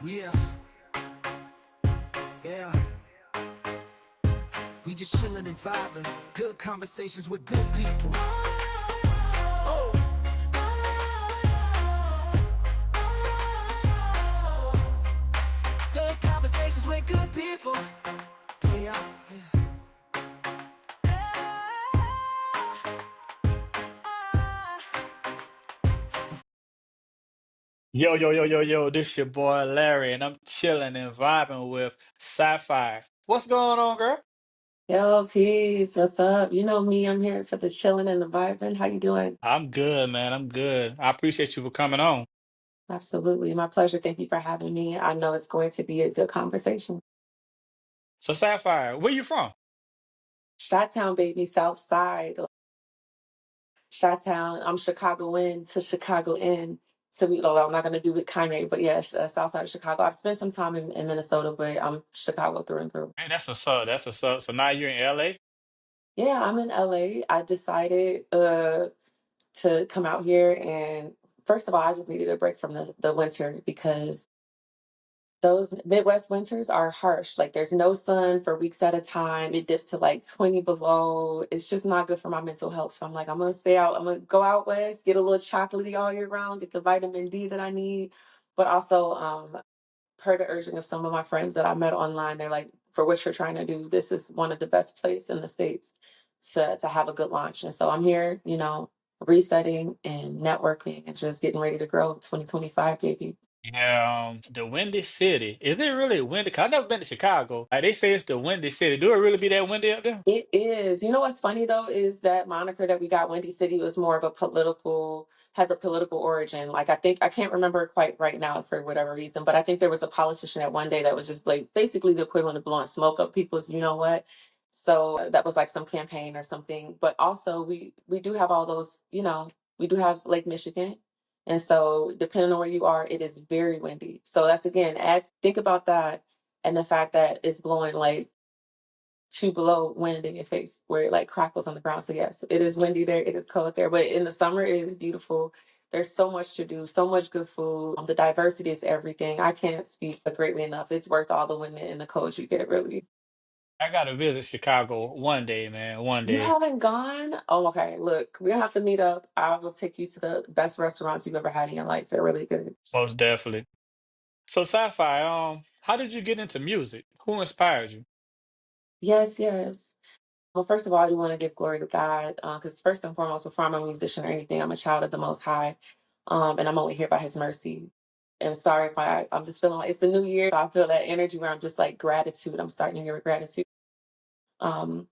Yeah, yeah. We just chillin' and vibing. Good conversations with good people. Oh, good conversations with good people. Yeah, Yo, yo, yo, yo, yo, this your boy Larry, and I'm chilling and vibing with Sapphyre. What's going on, girl? Yo, peace. What's up? You know me, I'm here for the chilling and the vibing. How you doing? I'm good, man. I'm good. I appreciate you for coming on. Absolutely. My pleasure. Thank you for having me. I know it's going to be a good conversation. So, Sapphyre, where you from? Chi-town, baby, South Side. Chi-town. I'm Chicago in to Chicago in. So although I'm not going to do with Kanye, but yeah, South Side of Chicago. I've spent some time in Minnesota, but I'm Chicago through and through. Man, that's what's up. That's what's up. So now you're in LA? Yeah, I'm in LA. I decided to come out here, and first of all, I just needed a break from the winter because those Midwest winters are harsh. Like there's no sun for weeks at a time. It dips to like 20 below. It's just not good for my mental health. So I'm like, I'm gonna stay out. I'm gonna go out west, get a little chocolatey all year round, get the vitamin D that I need. But also, per the urging of some of my friends that I met online, they're like, for what you're trying to do, this is one of the best places in the States to have a good launch. And so I'm here, resetting and networking and just getting ready to grow 2025, baby. Yeah, the Windy City. Is it really windy? 'Cause I've never been to Chicago. Like they say it's the Windy City. Do it really be that windy up there? It is. You know what's funny though is that moniker that we got, Windy City, was more of a has a political origin. Like I think I can't remember quite right now for whatever reason, but I think there was a politician at one day that was just like basically the equivalent of blowing smoke up people's, you know what? So that was like some campaign or something. But also we do have all those, we do have Lake Michigan. And so depending on where you are, it is very windy. So that's again, think about that and the fact that it's blowing like to blow wind in your face where it like crackles on the ground. So yes, it is windy there, it is cold there, but in the summer it is beautiful. There's so much to do, so much good food. The diversity is everything. I can't speak greatly enough. It's worth all the wind and the cold you get, really. I gotta visit Chicago one day, man. One You day. haven't gone? Oh, okay. Look, we have to meet up. I will take you to the best restaurants you've ever had in your life. They're really good. Most definitely. So, Sapphire, how did you get into music? Who inspired you? Yes, yes. Well, first of all, I do want to give glory to God because first and foremost, before I'm a musician or anything, I'm a child of the Most High, and I'm only here by His mercy. And sorry if I'm just feeling like it's the new year. So I feel that energy where I'm just like gratitude. I'm starting to hear with gratitude. Um,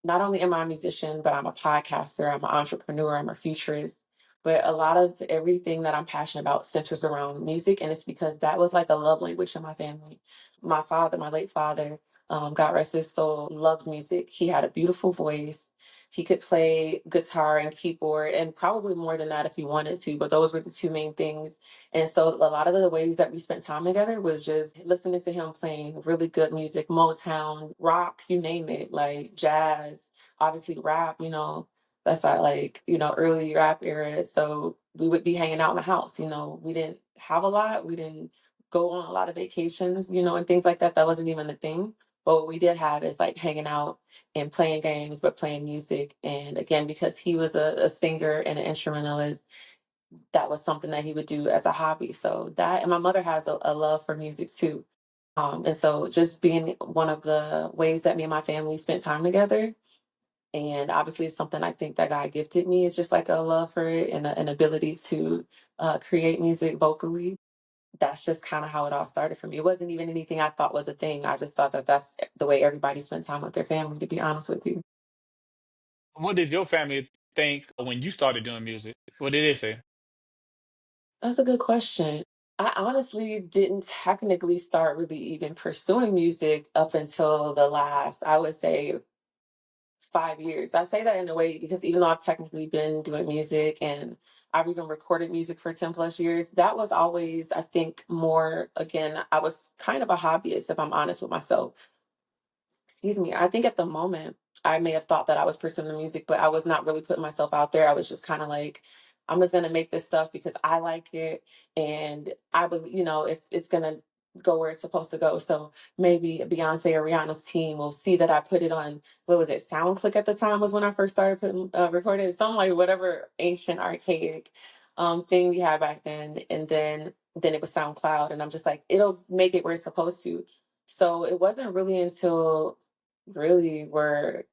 Not only am I a musician, but I'm a podcaster, I'm an entrepreneur, I'm a futurist. But a lot of everything that I'm passionate about centers around music. And it's because that was like a love language in my family. My father, my late father, God rest his soul, loved music. He had a beautiful voice. He could play guitar and keyboard and probably more than that if he wanted to. But those were the two main things. And so a lot of the ways that we spent time together was just listening to him playing really good music, Motown, rock, you name it, like jazz, obviously rap, that's our like, early rap era. So we would be hanging out in the house, we didn't have a lot. We didn't go on a lot of vacations, and things like that. That wasn't even the thing. But what we did have is like hanging out and playing games, but playing music. And again, because he was a singer and an instrumentalist, that was something that he would do as a hobby. So that, and my mother has a love for music too. And so just being one of the ways that me and my family spent time together, and obviously it's something I think that God gifted me is just like a love for it and an ability to create music vocally. That's just kind of how it all started for me. It wasn't even anything I thought was a thing. I just thought that that's the way everybody spent time with their family, to be honest with you. What did your family think when you started doing music? What did they say? That's a good question. I honestly didn't technically start really even pursuing music up until the last, I would say, 5 years. I say that in a way because even though I've technically been doing music and I've even recorded music for 10 plus years, that was always, I think, more, again, I was kind of a hobbyist, if I'm honest with myself. Excuse me. I think at the moment, I may have thought that I was pursuing the music, but I was not really putting myself out there. I was just kind of like, I'm just gonna make this stuff because I like it, and I believe, if it's gonna go where it's supposed to go. So maybe Beyonce or Rihanna's team will see that I put it on, what was it, SoundClick at the time was when I first started putting recording it, something like whatever ancient archaic thing we had back then, and then it was SoundCloud, and I'm just like, it'll make it where it's supposed to. So it wasn't really until really where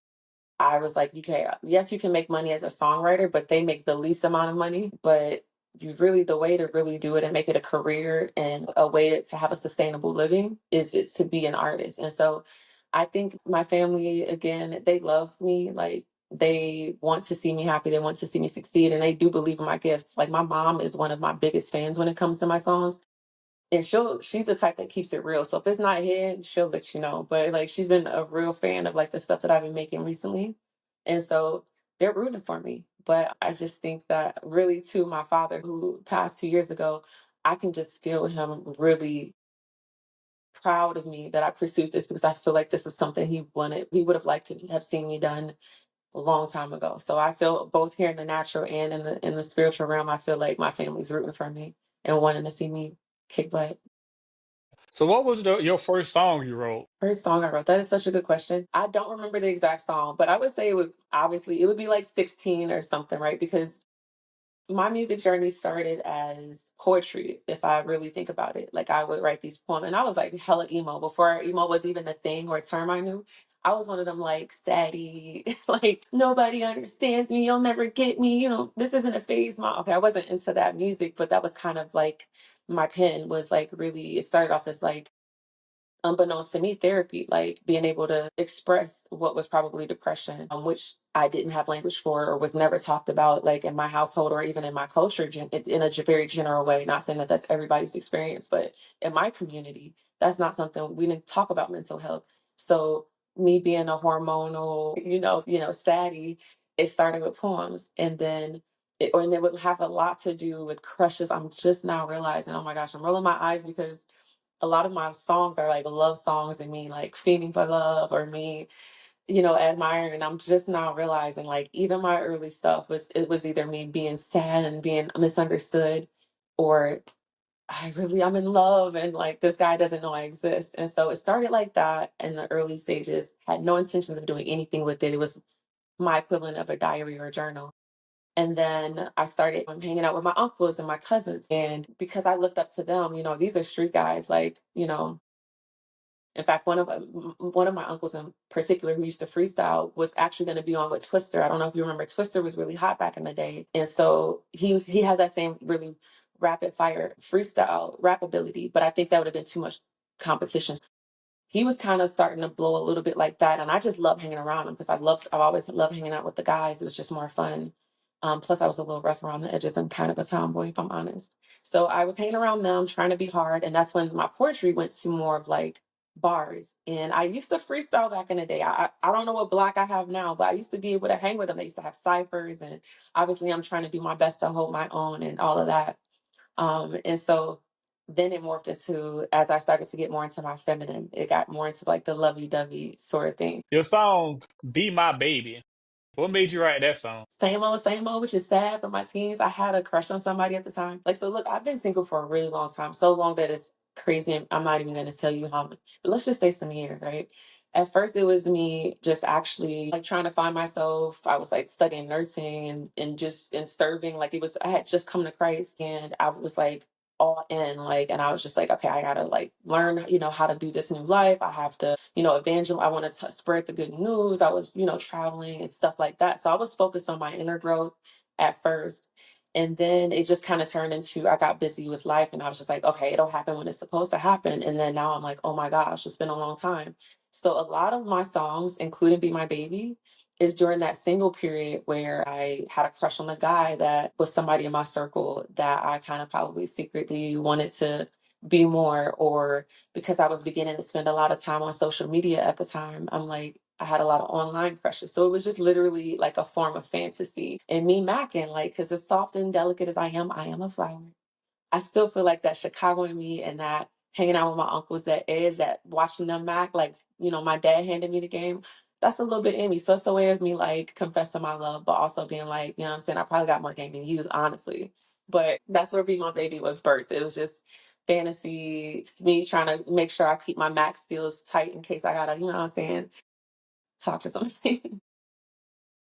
I was like, okay, yes, you can make money as a songwriter, but they make the least amount of money. But the way to really do it and make it a career and a way to have a sustainable living is it to be an artist. And so I think my family, again, they love me. Like, they want to see me happy. They want to see me succeed. And they do believe in my gifts. Like, my mom is one of my biggest fans when it comes to my songs, and she's the type that keeps it real. So if it's not hit, she'll let you know. But like, she's been a real fan of like the stuff that I've been making recently. And so they're rooting for me. But I just think that really, too, my father, who passed 2 years ago, I can just feel him really proud of me that I pursued this, because I feel like this is something he wanted. He would have liked to have seen me done a long time ago. So I feel both here in the natural and in the spiritual realm, I feel like my family's rooting for me and wanting to see me kick butt. So what was your first song you wrote? First song I wrote. That is such a good question. I don't remember the exact song, but I would say it would be like 16 or something, right? Because my music journey started as poetry, if I really think about it. Like, I would write these poems, and I was like hella emo before emo was even a thing or a term I knew. I was one of them like saddy, like nobody understands me, you'll never get me, this isn't a phase. Okay, I wasn't into that music, but that was kind of like my pen was like really, it started off as like, unbeknownst to me, therapy, like being able to express what was probably depression, which I didn't have language for or was never talked about, like in my household or even in my culture, in a very general way. Not saying that that's everybody's experience, but in my community, that's not something we didn't talk about mental health. So me being a hormonal, saddie, it started with poems, and then. And it would have a lot to do with crushes. I'm just now realizing, oh my gosh, I'm rolling my eyes because a lot of my songs are like love songs and me like feeling for love or me, admiring. And I'm just now realizing, like, even my early stuff was either me being sad and being misunderstood, or I'm in love and like this guy doesn't know I exist. And so it started like that in the early stages. Had no intentions of doing anything with it. It was my equivalent of a diary or a journal. And then I started hanging out with my uncles and my cousins. And because I looked up to them, these are street guys, like, in fact, one of my uncles in particular, who used to freestyle, was actually going to be on with Twister. I don't know if you remember, Twister was really hot back in the day, and so he has that same really rapid fire freestyle rap ability. But I think that would have been too much competition. He was kind of starting to blow a little bit like that, and I just love hanging around him because I've always loved hanging out with the guys. It was just more fun. Plus, I was a little rough around the edges and kind of a tomboy, if I'm honest. So I was hanging around them, trying to be hard, and that's when my poetry went to more of like bars. And I used to freestyle back in the day. I don't know what block I have now, but I used to be able to hang with them. They used to have ciphers, and obviously, I'm trying to do my best to hold my own and all of that. And so then it morphed into, as I started to get more into my feminine, it got more into like the lovey-dovey sort of thing. Your song "Be My Baby." What made you write that song? Same old, which is sad for my teens. I had a crush on somebody at the time. Like, so look, I've been single for a really long time, so long that it's crazy. And I'm not even going to tell you how many, but let's just say some years, right? At first, it was me just actually like trying to find myself. I was like studying nursing and just and serving. Like, I had just come to Christ, and I was like all in, like, and I was just like, okay, I gotta like learn, how to do this new life. I have to, evangel. I want to spread the good news. I was, traveling and stuff like that. So I was focused on my inner growth at first. And then it just kind of turned into, I got busy with life, and I was just like, okay, it'll happen when it's supposed to happen. And then now I'm like, oh my gosh, it's been a long time. So a lot of my songs, including Be My Baby, is during that single period where I had a crush on a guy that was somebody in my circle that I kind of probably secretly wanted to be more, or because I was beginning to spend a lot of time on social media at the time, I'm like, I had a lot of online crushes. So it was just literally like a form of fantasy. And me macking, like, because as soft and delicate as I am a flower. I still feel like that Chicago in me and that hanging out with my uncles, that edge, that watching them act like, my dad handed me the game. that's a little bit in me. So it's a way of me like confessing my love, but also being like, you know what I'm saying? I probably got more game than you, honestly. But that's where Be My Baby was birthed. It was just fantasy, it's me trying to make sure I keep my max skills tight in case I gotta, you know what I'm saying, talk to something.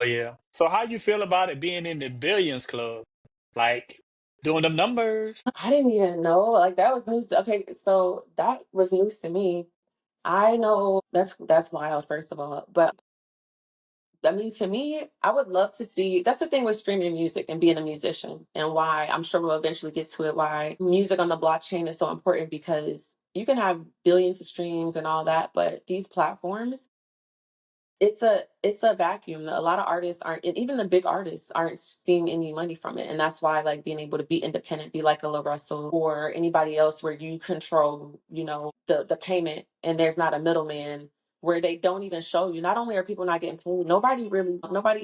Oh, yeah. So how you feel about it being in the Billions Club? Like doing them numbers? I didn't even know. Like that was news. Okay, so that was news to me. I know that's wild, first of all. But I mean, to me, I would love to see. That's the thing with streaming music and being a musician, and why I'm sure we'll eventually get to it. Why music on the blockchain is so important because you can have billions of streams and all that, but these platforms, it's a vacuum. A lot of artists aren't, and even the big artists aren't seeing any money from it, and that's why like being able to be independent, be like a Lil Russell or anybody else, where you control, the payment, and there's not a middleman, where they don't even show you. Not only are people not getting paid, nobody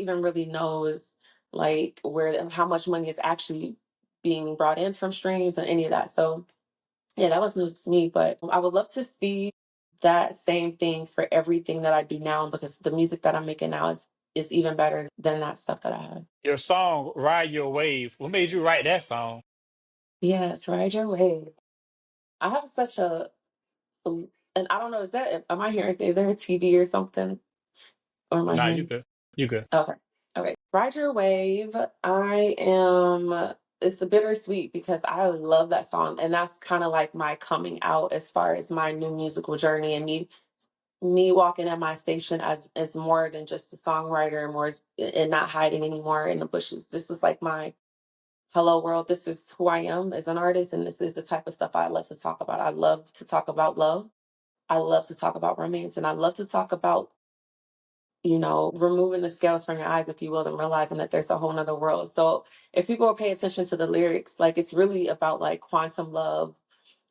even really knows like where how much money is actually being brought in from streams and any of that. So yeah, that was news to me, but I would love to see that same thing for everything that I do now because the music that I'm making now is even better than that stuff that I had. Your song "Ride Your Wave." What made you write that song? Yes, ride your wave. I have such and I don't know, am I hearing things? Is there a TV or something? Or am I Nah, you hearing? good. You good. Okay. Okay. Ride your wave. It's a bittersweet because I love that song. And that's kind of like my coming out as far as my new musical journey and me walking at my station as more than just a songwriter and and not hiding anymore in the bushes. This was like my hello world. This is who I am as an artist, and this is the type of stuff I love to talk about. I love to talk about love. I love to talk about romance, and I love to talk about removing the scales from your eyes, if you will, and realizing that there's a whole nother world. So if people will pay attention to the lyrics, like it's really about like quantum love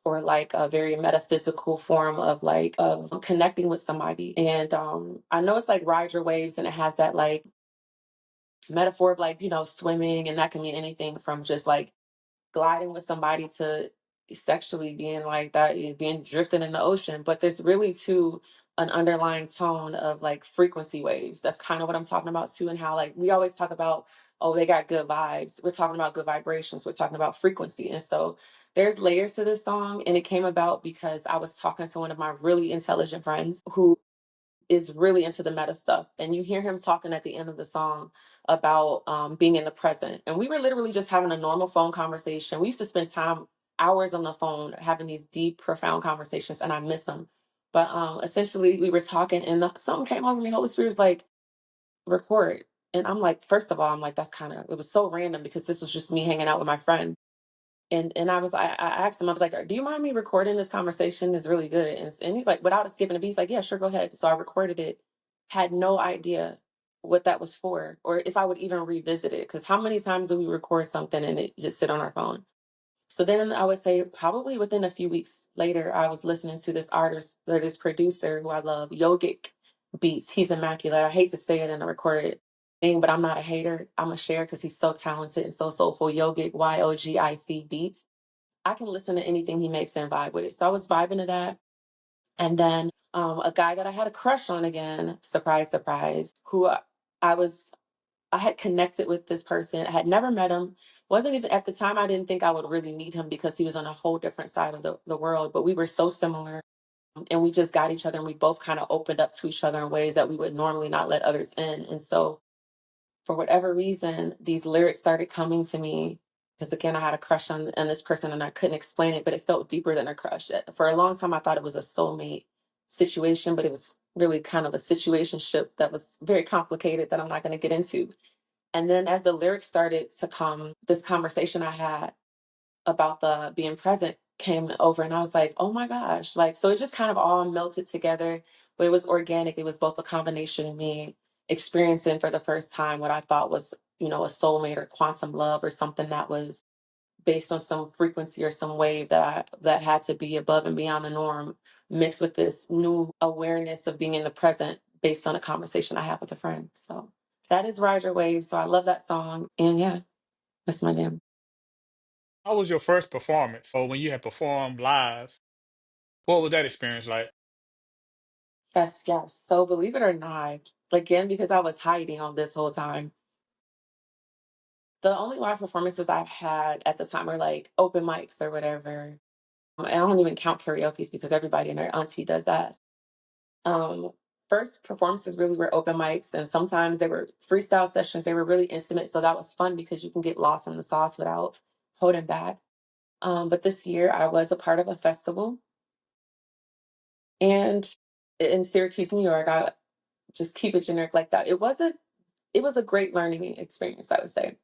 or like a very metaphysical form of like of connecting with somebody. And I know it's like ride your waves and it has that like metaphor of like, swimming, and that can mean anything from just like gliding with somebody to sexually being like that, being drifting in the ocean. But there's really too an underlying tone of like frequency waves. That's kind of what I'm talking about too, and how like we always talk about, oh, they got good vibes. We're talking about good vibrations. We're talking about frequency. And so there's layers to this song, and it came about because I was talking to one of my really intelligent friends who is really into the meta stuff. And you hear him talking at the end of the song about being in the present. And we were literally just having a normal phone conversation. We used to spend hours on the phone, having these deep, profound conversations, and I miss them. But essentially, we were talking, and something came over me. Holy Spirit was like, record. And I'm like, first of all, I'm like, it was so random because this was just me hanging out with my friend. And I asked him, I was like, do you mind me recording this conversation? It's really good. And he's like, without skipping a beat, he's like, yeah, sure, go ahead. So I recorded it, had no idea what that was for, or if I would even revisit it. Because how many times do we record something and it just sit on our phone? So then I would say probably within a few weeks later, I was listening to this artist, or this producer who I love, Yogic Beats. He's immaculate. I hate to say it in a recorded thing, but I'm not a hater. I'm a share because he's so talented and so soulful. Yogic, Yogic Beats. I can listen to anything he makes and vibe with it. So I was vibing to that. And then a guy that I had a crush on again, surprise, surprise, who I was I had connected with this person. I had never met him. Wasn't even at the time I didn't think I would really meet him because he was on a whole different side of the world. But we were so similar and we just got each other and we both kind of opened up to each other in ways that we would normally not let others in. And so for whatever reason, these lyrics started coming to me because again, I had a crush on this person and I couldn't explain it, but it felt deeper than a crush. For a long time, I thought it was a soulmate situation, but it was really kind of a situationship that was very complicated that I'm not going to get into. And then as the lyrics started to come, this conversation I had about the being present came over and I was like, oh my gosh. Like, so it just kind of all melted together, but it was organic. It was both a combination of me experiencing for the first time what I thought was, a soulmate or quantum love or something that was based on some frequency or some wave that had to be above and beyond the norm, mixed with this new awareness of being in the present based on a conversation I had with a friend. So that is Ride Your Wave. So I love that song. And yeah, that's my jam. How was your first performance? Or when you had performed live, what was that experience like? Yes. So believe it or not, again, because I was hiding on this whole time, the only live performances I've had at the time were like open mics or whatever. I don't even count karaoke's because everybody and their auntie does that. Um, First performances really were open mics, and sometimes they were freestyle sessions. They were really intimate, so that was fun because you can get lost in the sauce without holding back. But this year I was a part of a festival, and in Syracuse, New York, I just keep it generic like that. It was a great learning experience, I would say.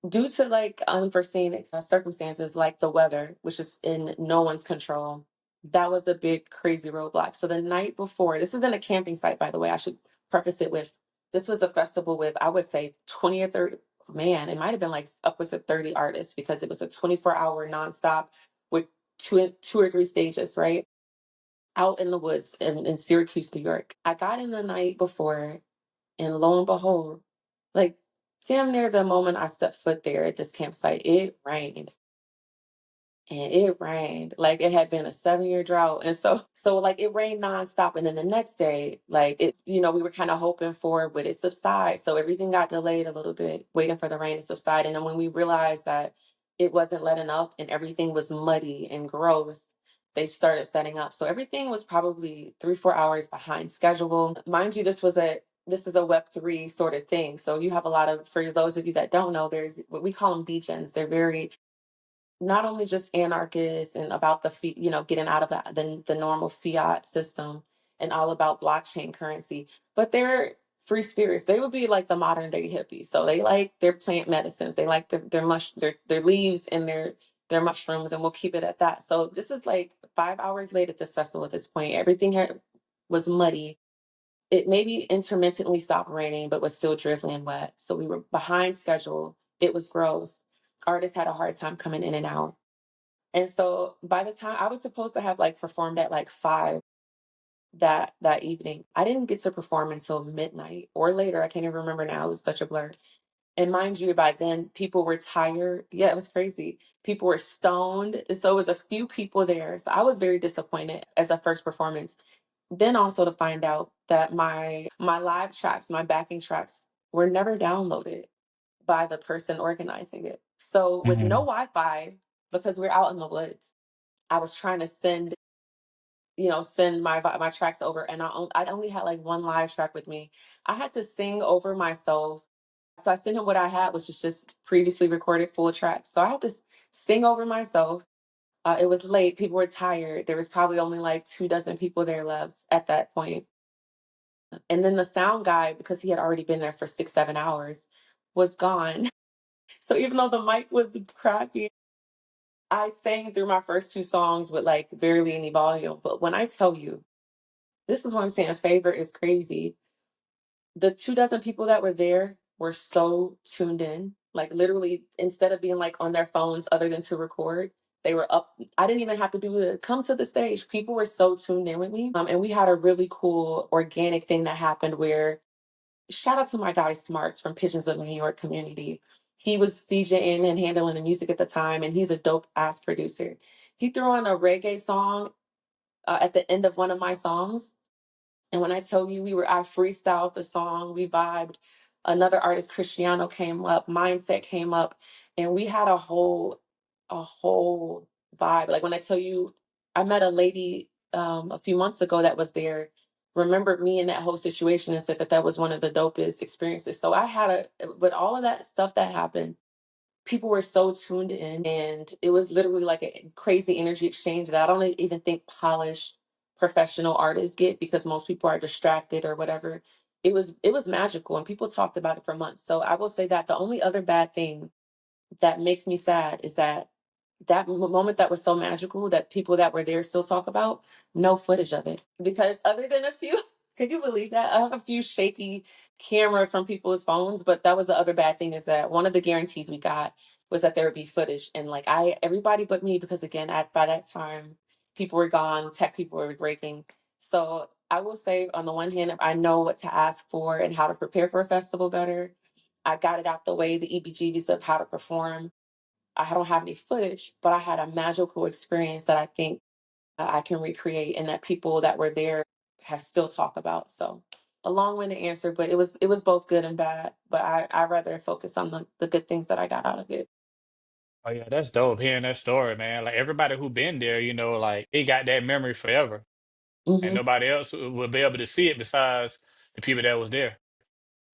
Due to like unforeseen circumstances like the weather, which is in no one's control, that was a big crazy roadblock. So the night before, this isn't a camping site, by the way. I should preface it with this was a festival with, I would say, 20 or 30, man, it might have been like upwards of 30 artists because it was a 24-hour nonstop with two or three stages, right? Out in the woods in Syracuse, New York. I got in the night before, and lo and behold, like damn near the moment I stepped foot there at this campsite, it rained. And it rained like it had been a 7 year drought. And so like it rained nonstop. And then the next day, like it, we were kind of hoping for would it subside. So everything got delayed a little bit, waiting for the rain to subside. And then when we realized that it wasn't letting up and everything was muddy and gross, they started setting up. So everything was probably 3, 4 hours behind schedule. Mind you, this is a Web3 sort of thing. So you have a lot of, for those of you that don't know, there's what we call them degens. They're very not only just anarchists and about getting out of the normal fiat system and all about blockchain currency, but they're free spirits. They would be like the modern day hippies. So they like their plant medicines. They like their leaves and their mushrooms, and we'll keep it at that. So this is like 5 hours late at this festival at this point. Everything was muddy. It maybe intermittently stopped raining, but was still drizzling wet. So we were behind schedule. It was gross. Artists had a hard time coming in and out. And so by the time I was supposed to have like performed at like 5 that evening, I didn't get to perform until midnight or later. I can't even remember now. It was such a blur. And mind you, by then people were tired. Yeah, it was crazy. People were stoned. And so it was a few people there. So I was very disappointed as a first performance. Then also to find out that my live tracks, my backing tracks were never downloaded by the person organizing it. So with no Mm. Wi-Fi, because we're out in the woods, I was trying to send my tracks over, and I only had like one live track with me. I had to sing over myself. So I sent him what I had, which was just previously recorded full tracks. So I had to sing over myself. It was late. People were tired. There was probably only like 2 dozen people there left at that point. And then the sound guy, because he had already been there for 6, 7 hours, was gone. So even though the mic was crappy, I sang through my first 2 songs with like barely any volume. But when I tell you, this is what I'm saying, favor is crazy. The 2 dozen people that were there were so tuned in. Like literally, instead of being like on their phones other than to record, they were up. I didn't even have to do it. Come to the stage. People were so tuned in with me. And we had a really cool organic thing that happened where shout out to my guy Smarts from Pigeons of New York community. He was DJing and handling the music at the time, and he's a dope ass producer. He threw on a reggae song at the end of one of my songs, and when I tell you, I freestyled the song, we vibed. Another artist, Cristiano, came up, Mindset came up, and we had a whole vibe. Like when I tell you, I met a lady a few months ago that was there, remembered me in that whole situation and said that that was one of the dopest experiences. So with all of that stuff that happened, people were so tuned in, and it was literally like a crazy energy exchange that I don't even think polished professional artists get because most people are distracted or whatever. It was magical, and people talked about it for months. So I will say that the only other bad thing that makes me sad is that moment that was so magical that people that were there still talk about, no footage of it. Because other than a few, could you believe that? I have a few shaky camera from people's phones, but that was the other bad thing is that one of the guarantees we got was that there would be footage. And like everybody but me, because again, by that time, people were gone, tech people were breaking. So I will say on the one hand, I know what to ask for and how to prepare for a festival better. I got it out the way, the EBGBs of how to perform. I don't have any footage, but I had a magical experience that I think I can recreate, and that people that were there still talk about. So a long-winded answer, but it was both good and bad. But I rather focus on the good things that I got out of it. Oh yeah, that's dope hearing that story, man. Like everybody who been there, like they got that memory forever, and Hmm. nobody else will be able to see it besides the people that was there.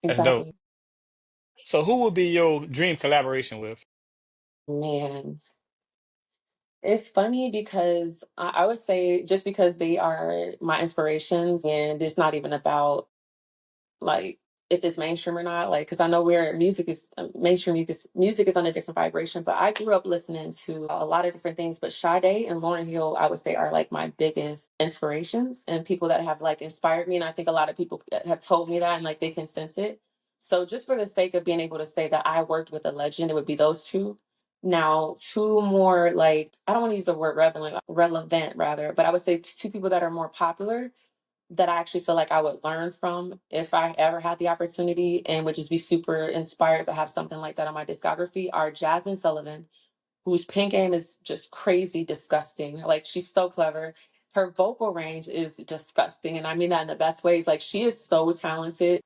That's dope. Exactly. So who would be your dream collaboration with? Man, it's funny because I would say just because they are my inspirations, and it's not even about like if it's mainstream or not, like because I know where music is mainstream, music is on a different vibration, but I grew up listening to a lot of different things. But Sade and Lauryn Hill, I would say, are like my biggest inspirations and people that have like inspired me, and I think a lot of people have told me that, and like they can sense it. So just for the sake of being able to say that I worked with a legend, it would be those two. Now, two more, like, I don't want to use the word relevant rather, but I would say two people that are more popular that I actually feel like I would learn from if I ever had the opportunity and would just be super inspired to have something like that on my discography are Jasmine Sullivan, whose pen game is just crazy disgusting. Like she's so clever. Her vocal range is disgusting. And I mean that in the best ways. Like she is so talented.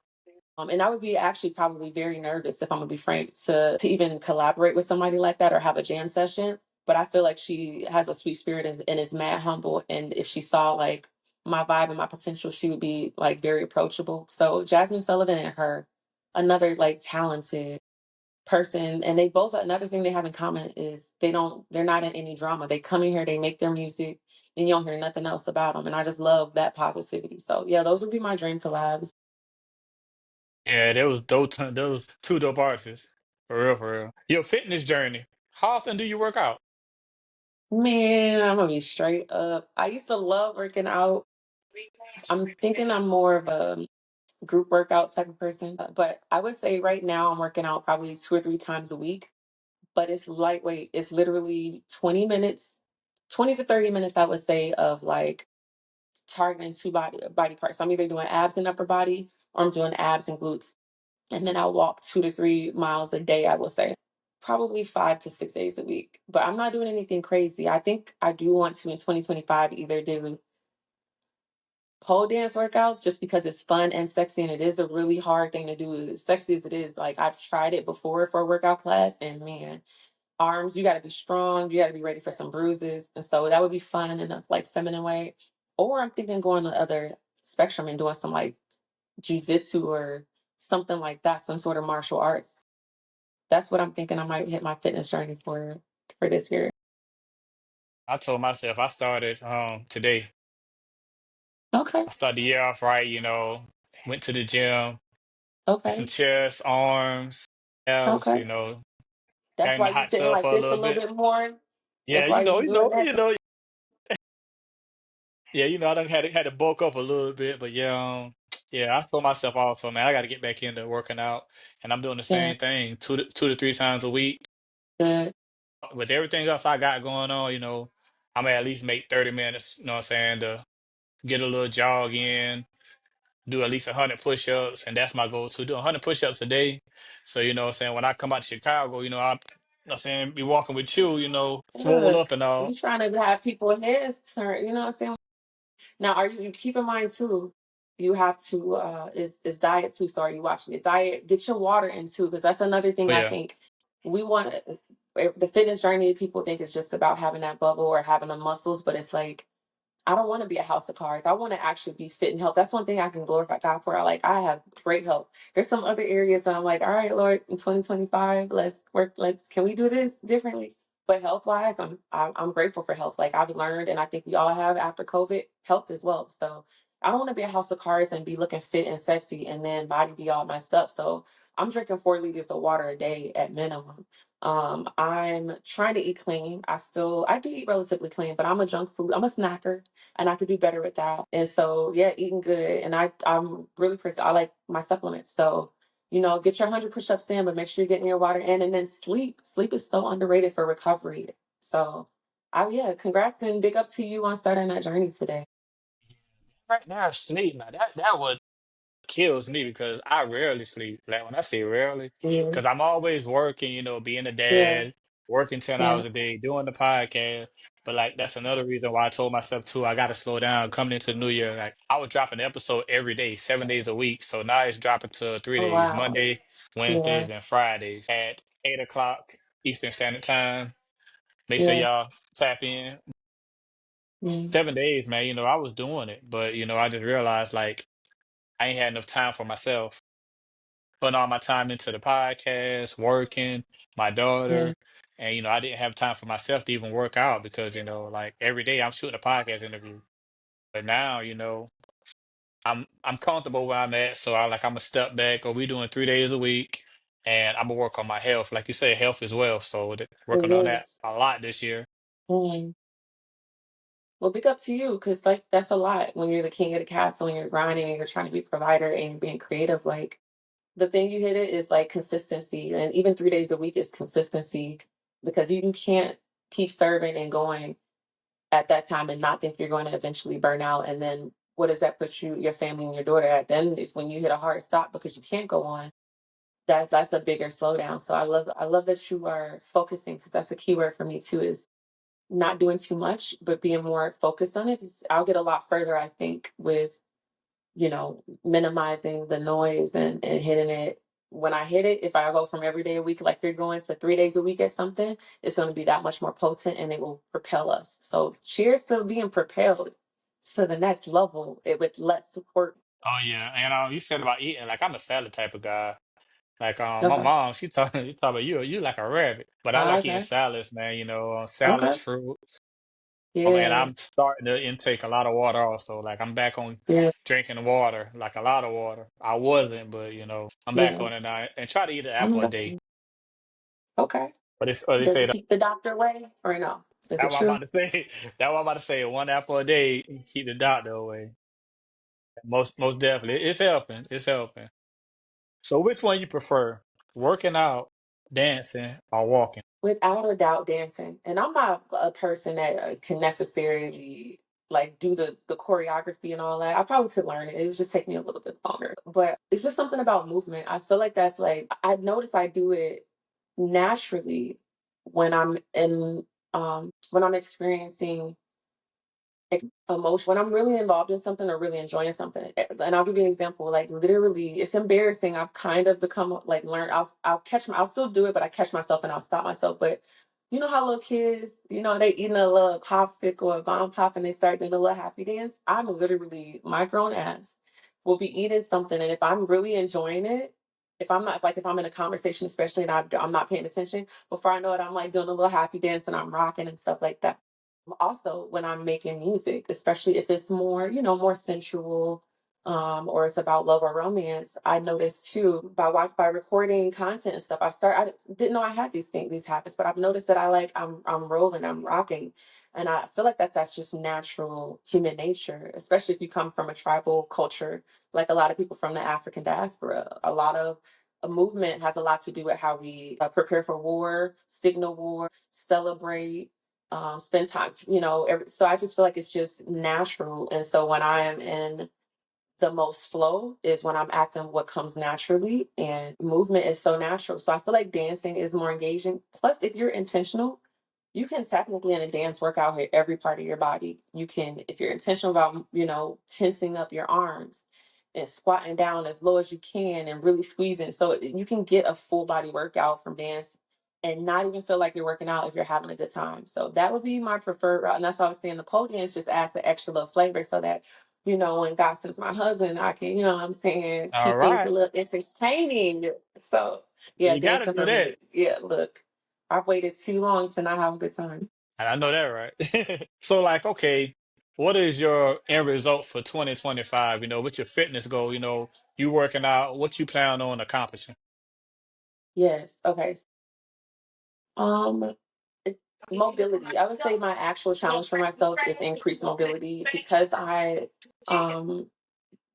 And I would be actually probably very nervous if I'm gonna be frank to even collaborate with somebody like that or have a jam session. But I feel like she has a sweet spirit and is mad humble. And if she saw like my vibe and my potential, she would be like very approachable. So Jasmine Sullivan and her, another like talented person. And they both another thing they have in common is they're not in any drama. They come in here, they make their music, and you don't hear nothing else about them. And I just love that positivity. So yeah, those would be my dream collabs. Yeah, those two dope artists. For real, for real. Your fitness journey. How often do you work out? Man, I'm gonna be straight up. I used to love working out. I'm thinking I'm more of a group workout type of person, but I would say right now I'm working out probably 2 or 3 times a week, but it's lightweight. It's literally 20 minutes, 20 to 30 minutes, I would say, of like targeting two body parts. So I'm either doing abs and upper body or I'm doing abs and glutes. And then I walk 2 to 3 miles a day, I will say. Probably 5 to 6 days a week. But I'm not doing anything crazy. I think I do want to in 2025 either do pole dance workouts just because it's fun and sexy and it is a really hard thing to do. As sexy as it is, like I've tried it before for a workout class and man, arms, you gotta be strong, you gotta be ready for some bruises. And so that would be fun in a like feminine way. Or I'm thinking going the other spectrum and doing some like jujitsu or something like that, some sort of martial arts. That's what I'm thinking I might hit my fitness journey for this year. I told myself I started today. Okay. I started the year off right, went to the gym, did some Okay. chest, arms, abs, Okay. got That's in why the you hot sitting tub like for a this a little little bit. bit more. Yeah, That's why you doing that. I done had to bulk up a little bit, but yeah, yeah, I told myself also, man, I got to get back into working out, and I'm doing the Yeah. same thing, 2 to 3 times a week. Good. With everything else I got going on, I'm gonna at least make 30 minutes, you know what I'm saying, to get a little jog in, do at least 100 push-ups, and that's my goal to do 100 push-ups a day. So, what I'm saying, when I come out to Chicago, I'm saying, be walking with you, swole Good. up and all. We trying to have people heads turn, you know what I'm saying? Now, are you keep in mind too? You have to is diet too. So are you watching your diet? Get your water in too, because that's another thing But I yeah, think we want. The fitness journey, people think it's just about having that bubble or having the muscles, but it's like I don't want to be a house of cards. I want to actually be fit and health. That's one thing I can glorify God for. I have great health. There's some other areas that I'm like, all right, Lord, in 2025, let's work. Can we do this differently? But health wise, I'm grateful for health. Like I've learned, and I think we all have after COVID, health as well. So I don't want to be a house of cards and be looking fit and sexy, and then body be all messed up. So I'm drinking 4 liters of water a day at minimum. I'm trying to eat clean. I do eat relatively clean, but I'm a snacker and I could do better with that. And so, yeah, eating good. And I'm really, I like my supplements. So, get your 100 push-ups in, but make sure you're getting your water in and then sleep. Sleep is so underrated for recovery. So, yeah, congrats and big up to you on starting that journey today. right now, sleep, now that what kills me because I rarely sleep. Like when I say rarely, Yeah, because I'm always working, being a yeah, dad, working 10 hours yeah. a day, doing the podcast. But like that's another reason why I told myself too, I gotta slow down coming into the new year. Like I was dropping an episode every day, 7 days a week. So now it's dropping to three Oh days, wow. Monday, Yeah. Wednesdays, and Fridays at 8 o'clock Eastern Standard Time. Make sure Yeah. y'all tap in. Yeah. 7 days, man, I was doing it, but I just realized like I ain't had enough time for myself. Putting all my time into the podcast, working, my Yeah. daughter, and I didn't have time for myself to even work out because like every day I'm shooting a podcast interview. But now, I'm comfortable where I'm at, so I'm gonna step back. Or we doing 3 days a week, and I'm gonna work on my health, like you said, health as well. So It working on that is. a lot this year. Mm. Well, big up to you, because like that's a lot when you're the king of the castle and you're grinding and you're trying to be a provider and you're being creative. Like the thing you hit it is like consistency, and even 3 days a week is consistency because you can't keep serving and going at that time and not think you're going to eventually burn out. And then what does that put you, your family, and your daughter at? Then if when you hit a hard stop because you can't go on, that's a bigger slowdown. So I love that you are focusing, because that's a key word for me too, is not doing too much but being more focused on it. 'Cause I'll get a lot further, I think, with minimizing the noise and hitting it. When I hit it, if I go from every day a week like you're going to 3 days a week at something, it's going to be that much more potent and it will propel us. So cheers to being propelled to the next level with less support. Oh yeah, and you said about eating, like I'm a salad type of guy. Like my Okay. mom, she talking, you talk about you like a rabbit, but I like eating Okay. salads, man. Salads, Okay. fruits. And Yeah. I'm starting to intake a lot of water also. Like I'm back on Yeah. drinking water, like a lot of water. I wasn't, but I'm back Yeah. on it now. And try to eat an I apple know a that's day. okay. But they Does say it that. keep the doctor away or no? Is it That's what I'm true? about to say. That's what I'm about to say. One apple a day keep the doctor away. Most definitely, it's helping. It's helping. So which one you prefer? Working out, dancing, or walking? Without a doubt, dancing. And I'm not a person that can necessarily like do the choreography and all that. I probably could learn it. It would just take me a little bit longer. But it's just something about movement. I feel like that's like I notice I do it naturally when I'm in when I'm experiencing emotion, when I'm really involved in something or really enjoying something. And I'll give you an example. Like literally, it's embarrassing. I've kind of become like learned. I'll still do it, but I catch myself and I'll stop myself. But you know how little kids, they eating a little popsicle or a bomb pop and they start doing a little happy dance. I'm literally my grown ass will be eating something, and if I'm really enjoying it. If I'm not like if I'm in a conversation, especially and I'm not paying attention, before I know it, I'm like doing a little happy dance and I'm rocking and stuff like that. Also when I'm making music, especially if it's more, more sensual, or it's about love or romance, I notice too by recording content and stuff. I didn't know I had these habits, but I've noticed that I'm rolling, I'm rocking, and I feel like that's just natural human nature, especially if you come from a tribal culture, like a lot of people from the African diaspora. A lot of a movement has a lot to do with how we prepare for war, signal war, celebrate, spend time, so I just feel like it's just natural. And so when I am in the most flow is when I'm acting what comes naturally, and movement is so natural. So I feel like dancing is more engaging. Plus, if you're intentional, you can technically in a dance workout hit every part of your body. You can, if you're intentional about, tensing up your arms and squatting down as low as you can and really squeezing. So you can get a full body workout from dance and not even feel like you're working out if you're having a good time. So that would be my preferred route. And that's why I was saying the pole dance just adds an extra little flavor so that when God sends my husband, I can, what I'm saying, All keep things a right, little entertaining. So, yeah, you got to dancing do for that. me. Yeah, look, I've waited too long to not have a good time. And I know that, right? So, like, okay, what is your end result for 2025? What's your fitness goal? You working out, what you plan on accomplishing? Yes. Okay. Um, mobility. I would say my actual challenge for myself is increased mobility um,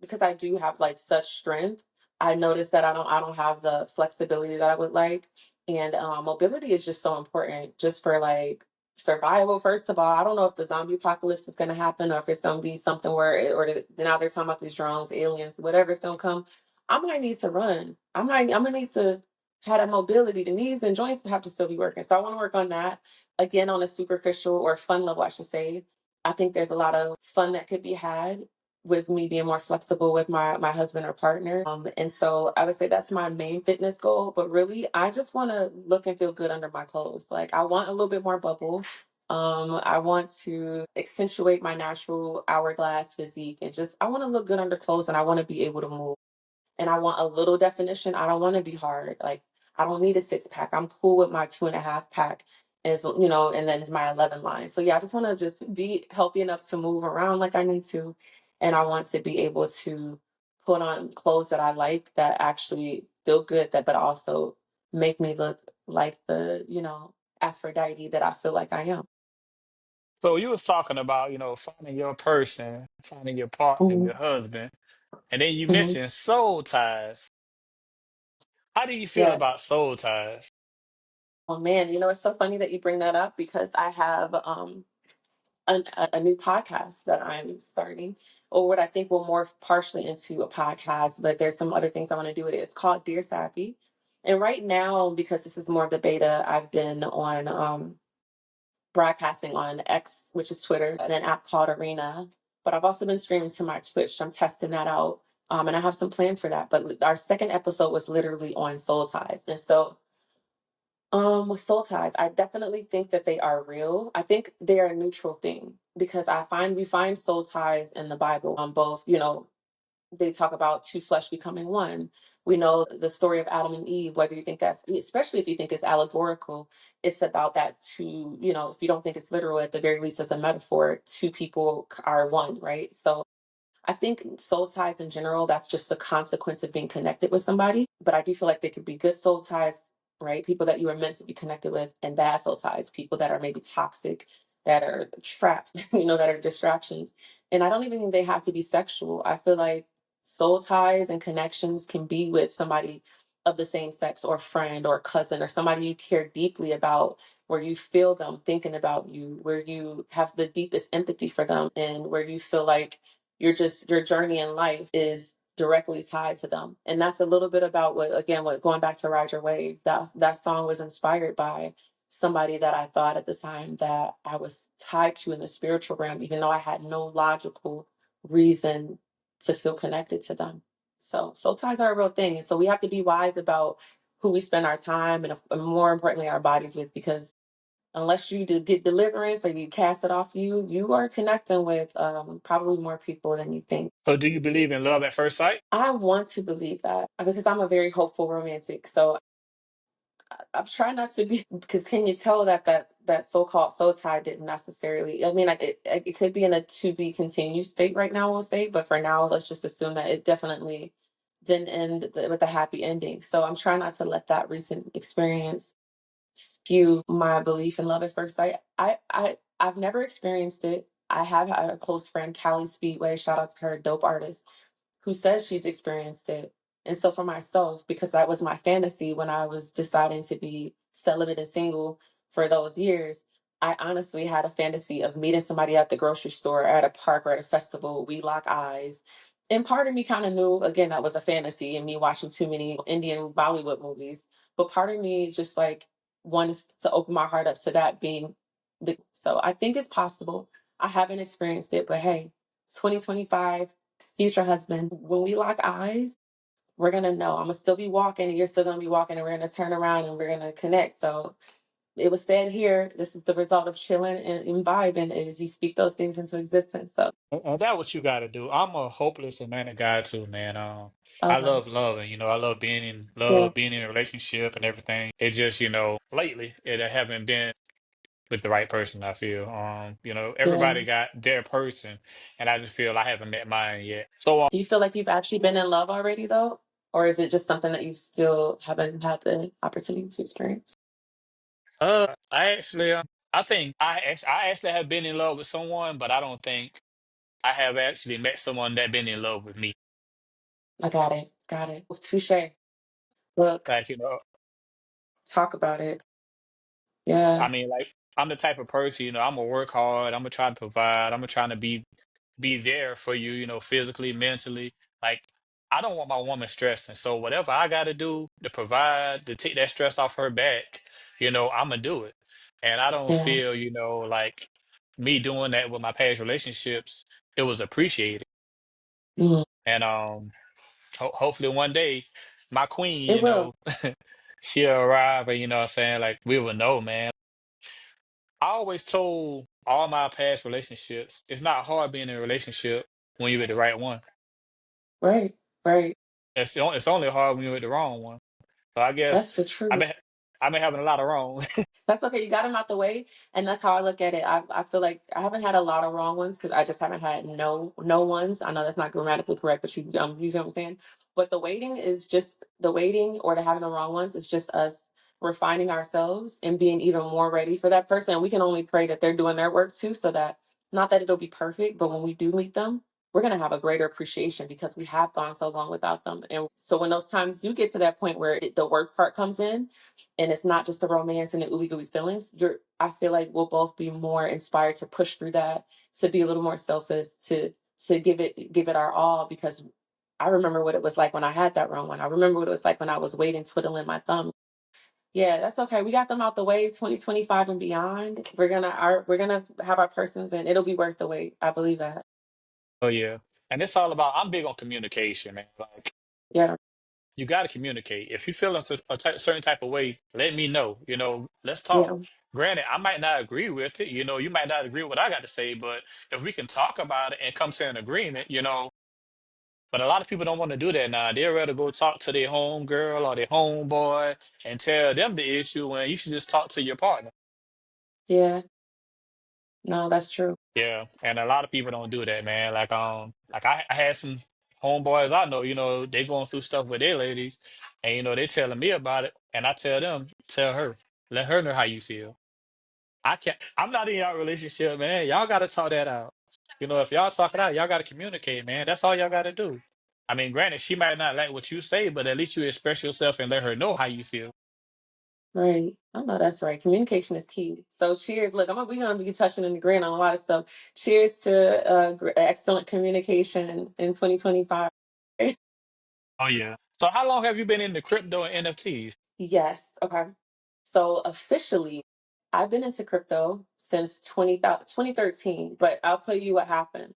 because I do have like such strength. I noticed that I don't have the flexibility that I would like, and mobility is just so important just for like survival. First of all, I don't know if the zombie apocalypse is going to happen or if it's going to be something where now they're talking about these drones, aliens, whatever's going to come. I might need to run. I'm gonna need to have that mobility. The knees and joints have to still be working, so I want to work on that. Again, on a superficial or fun level, I should say, I think there's a lot of fun that could be had with me being more flexible with my husband or partner. And so I would say that's my main fitness goal. But really, I just want to look and feel good under my clothes. Like I want a little bit more bubble. I want to accentuate my natural hourglass physique and just I want to look good under clothes and I want to be able to move and I want a little definition. I don't want to be hard. Like I don't need a six pack. I'm cool with my 2.5 pack as and then my 11 line. So yeah, I just want to just be healthy enough to move around like I need to. And I want to be able to put on clothes that I like that actually feel good that but also make me look like the Aphrodite that I feel like I am. So you was talking about, finding your person, finding your partner, Hmm. your husband, and then you Hmm. mentioned soul ties. How do you feel Yes. about soul ties? Oh man, it's so funny that you bring that up because I have a new podcast that I'm starting, or what I think will morph partially into a podcast, but there's some other things I want to do with it. It's called Dear Sappy. And right now, because this is more of the beta, I've been on broadcasting on X, which is Twitter, and an app called Arena. But I've also been streaming to my Twitch. I'm testing that out. And I have some plans for that. But our second episode was literally on soul ties. And so with soul ties, I definitely think that they are real. I think they are a neutral thing because I find we find soul ties in the Bible on both, they talk about two flesh becoming one. We know the story of Adam and Eve, whether you think that's, especially if you think it's allegorical, it's about that two, if you don't think it's literal, at the very least as a metaphor, two people are one, right? So I think soul ties in general, that's just the consequence of being connected with somebody. But I do feel like they could be good soul ties, right? People that you are meant to be connected with, and bad soul ties, people that are maybe toxic, that are traps, that are distractions. And I don't even think they have to be sexual. I feel like soul ties and connections can be with somebody of the same sex or friend or cousin or somebody you care deeply about, where you feel them thinking about you, where you have the deepest empathy for them, and where you feel like your journey in life is directly tied to them. And that's a little bit about what going back to Ride Your Wave, that song was inspired by somebody that I thought at the time that I was tied to in the spiritual realm, even though I had no logical reason to feel connected to them. So soul ties are a real thing. And so we have to be wise about who we spend our time and more importantly our bodies with, because unless you do get deliverance or you cast it off you, you are connecting with probably more people than you think. So do you believe in love at first sight? I want to believe that because I'm a very hopeful romantic. So I'm trying not to be, because can you tell that so-called soul tie didn't necessarily, I mean, like it could be in a to be continued state right now, we'll say, but for now, let's just assume that it definitely didn't end with a happy ending. So I'm trying not to let that recent experience skew my belief in love at first sight. I've never experienced it. I have had a close friend, Callie Speedway, shout out to her, dope artist, who says she's experienced it. And so for myself, because that was my fantasy when I was deciding to be celibate and single for those years, I honestly had a fantasy of meeting somebody at the grocery store, at a park, or at a festival. We lock eyes. And part of me kind of knew, again, that was a fantasy and me watching too many Indian Bollywood movies. But part of me just like wanted to open my heart up to that being so I think it's possible. I haven't experienced it, but hey, 2025, future husband, when we lock eyes, we're gonna know. I'm gonna still be walking, and you're still gonna be walking, and we're gonna turn around and we're gonna connect. So it was said here, this is the result of chilling and vibing is you speak those things into existence. So And that's what you got to do. I'm a hopeless romantic guy too, man. I uh love loving, I love being in yeah, love, being in a relationship and everything. It just, lately it I haven't been with the right person, I feel. yeah. Everybody got their person, and I just feel I haven't met mine yet. So, Do you feel like you've actually been in love already though? Or is it just something that you still haven't had the opportunity to experience? I actually, I think I actually have been in love with someone, but I don't think I have actually met someone that been in love with me. I got it. Got it. Touche. Look, Like, talk about it. Yeah. I mean, like I'm the type of person, I'm gonna work hard, I'm gonna try to provide, I'm gonna try to be there for you, physically, mentally. Like I don't want my woman stressing. So whatever I gotta do to provide, to take that stress off her back, I'm gonna do it. And I don't Yeah. feel, like me doing that with my past relationships, it was appreciated. Mm. And hopefully one day my queen, It will. she'll arrive and what I'm saying, like we will know, man. I always told all my past relationships, it's not hard being in a relationship when you're with the right one. Right. Right. It's only hard when you're with the wrong one. So I guess That's the I've truth. been I've been having a lot of wrong. That's okay. You got them out the way, and that's how I look at it. I feel like I haven't had a lot of wrong ones because I just haven't had no ones. I know that's not grammatically correct, but you see what I'm saying. But the waiting or the having the wrong ones is just us refining ourselves and being even more ready for that person. And we can only pray that they're doing their work too, so that not that it'll be perfect, but when we do meet them, we're gonna have a greater appreciation because we have gone so long without them. And so when those times do get to that point where the work part comes in and it's not just the romance and the ooey gooey feelings, I feel like we'll both be more inspired to push through that, to be a little more selfish, to give it our all because I remember what it was like when I had that wrong one. I remember what it was like when I was waiting, twiddling my thumb. Yeah, that's okay. We got them out the way, 2025 and beyond. We're gonna have our persons and it'll be worth the wait. I believe that. Oh yeah. And it's all about I'm big on communication, man. Like Yeah, you got to communicate. If you feel certain type of way, let me know. Let's talk. yeah, Granted, I might not agree with it. You might not agree with what I got to say, but if we can talk about it and come to an agreement. But a lot of people don't want to do that now. They'd rather go talk to their home girl or their homeboy and tell them the issue when you should just talk to your partner. yeah. No, that's true. Yeah, and a lot of people don't do that, man. Like I had some homeboys I know, they going through stuff with their ladies, and they telling me about it, and I tell them, tell her, let her know how you feel. I can't. I'm not in y'all relationship, man. Y'all got to talk that out. If y'all talk it out, y'all got to communicate, man. That's all y'all got to do. I mean, granted, she might not like what you say, but at least you express yourself and let her know how you feel. Right. I know that's right. Communication is key. So cheers. Look, we're gonna be touching and agreeing on a lot of stuff. Cheers to excellent communication in 2025. Oh yeah. So how long have you been into crypto and NFTs? Yes. Okay. So officially, I've been into crypto since 2013, but I'll tell you what happened.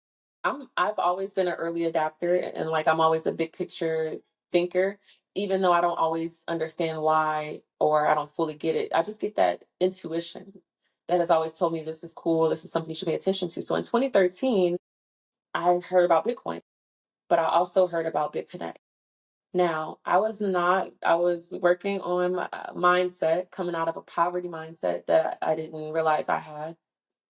I've always been an early adapter and like I'm always a big picture thinker, even though I don't always understand why or I don't fully get it. I just get that intuition that has always told me this is cool, this is something you should pay attention to. So in 2013, I heard about Bitcoin, but I also heard about BitConnect. Now, I was working on my mindset, coming out of a poverty mindset that I didn't realize I had.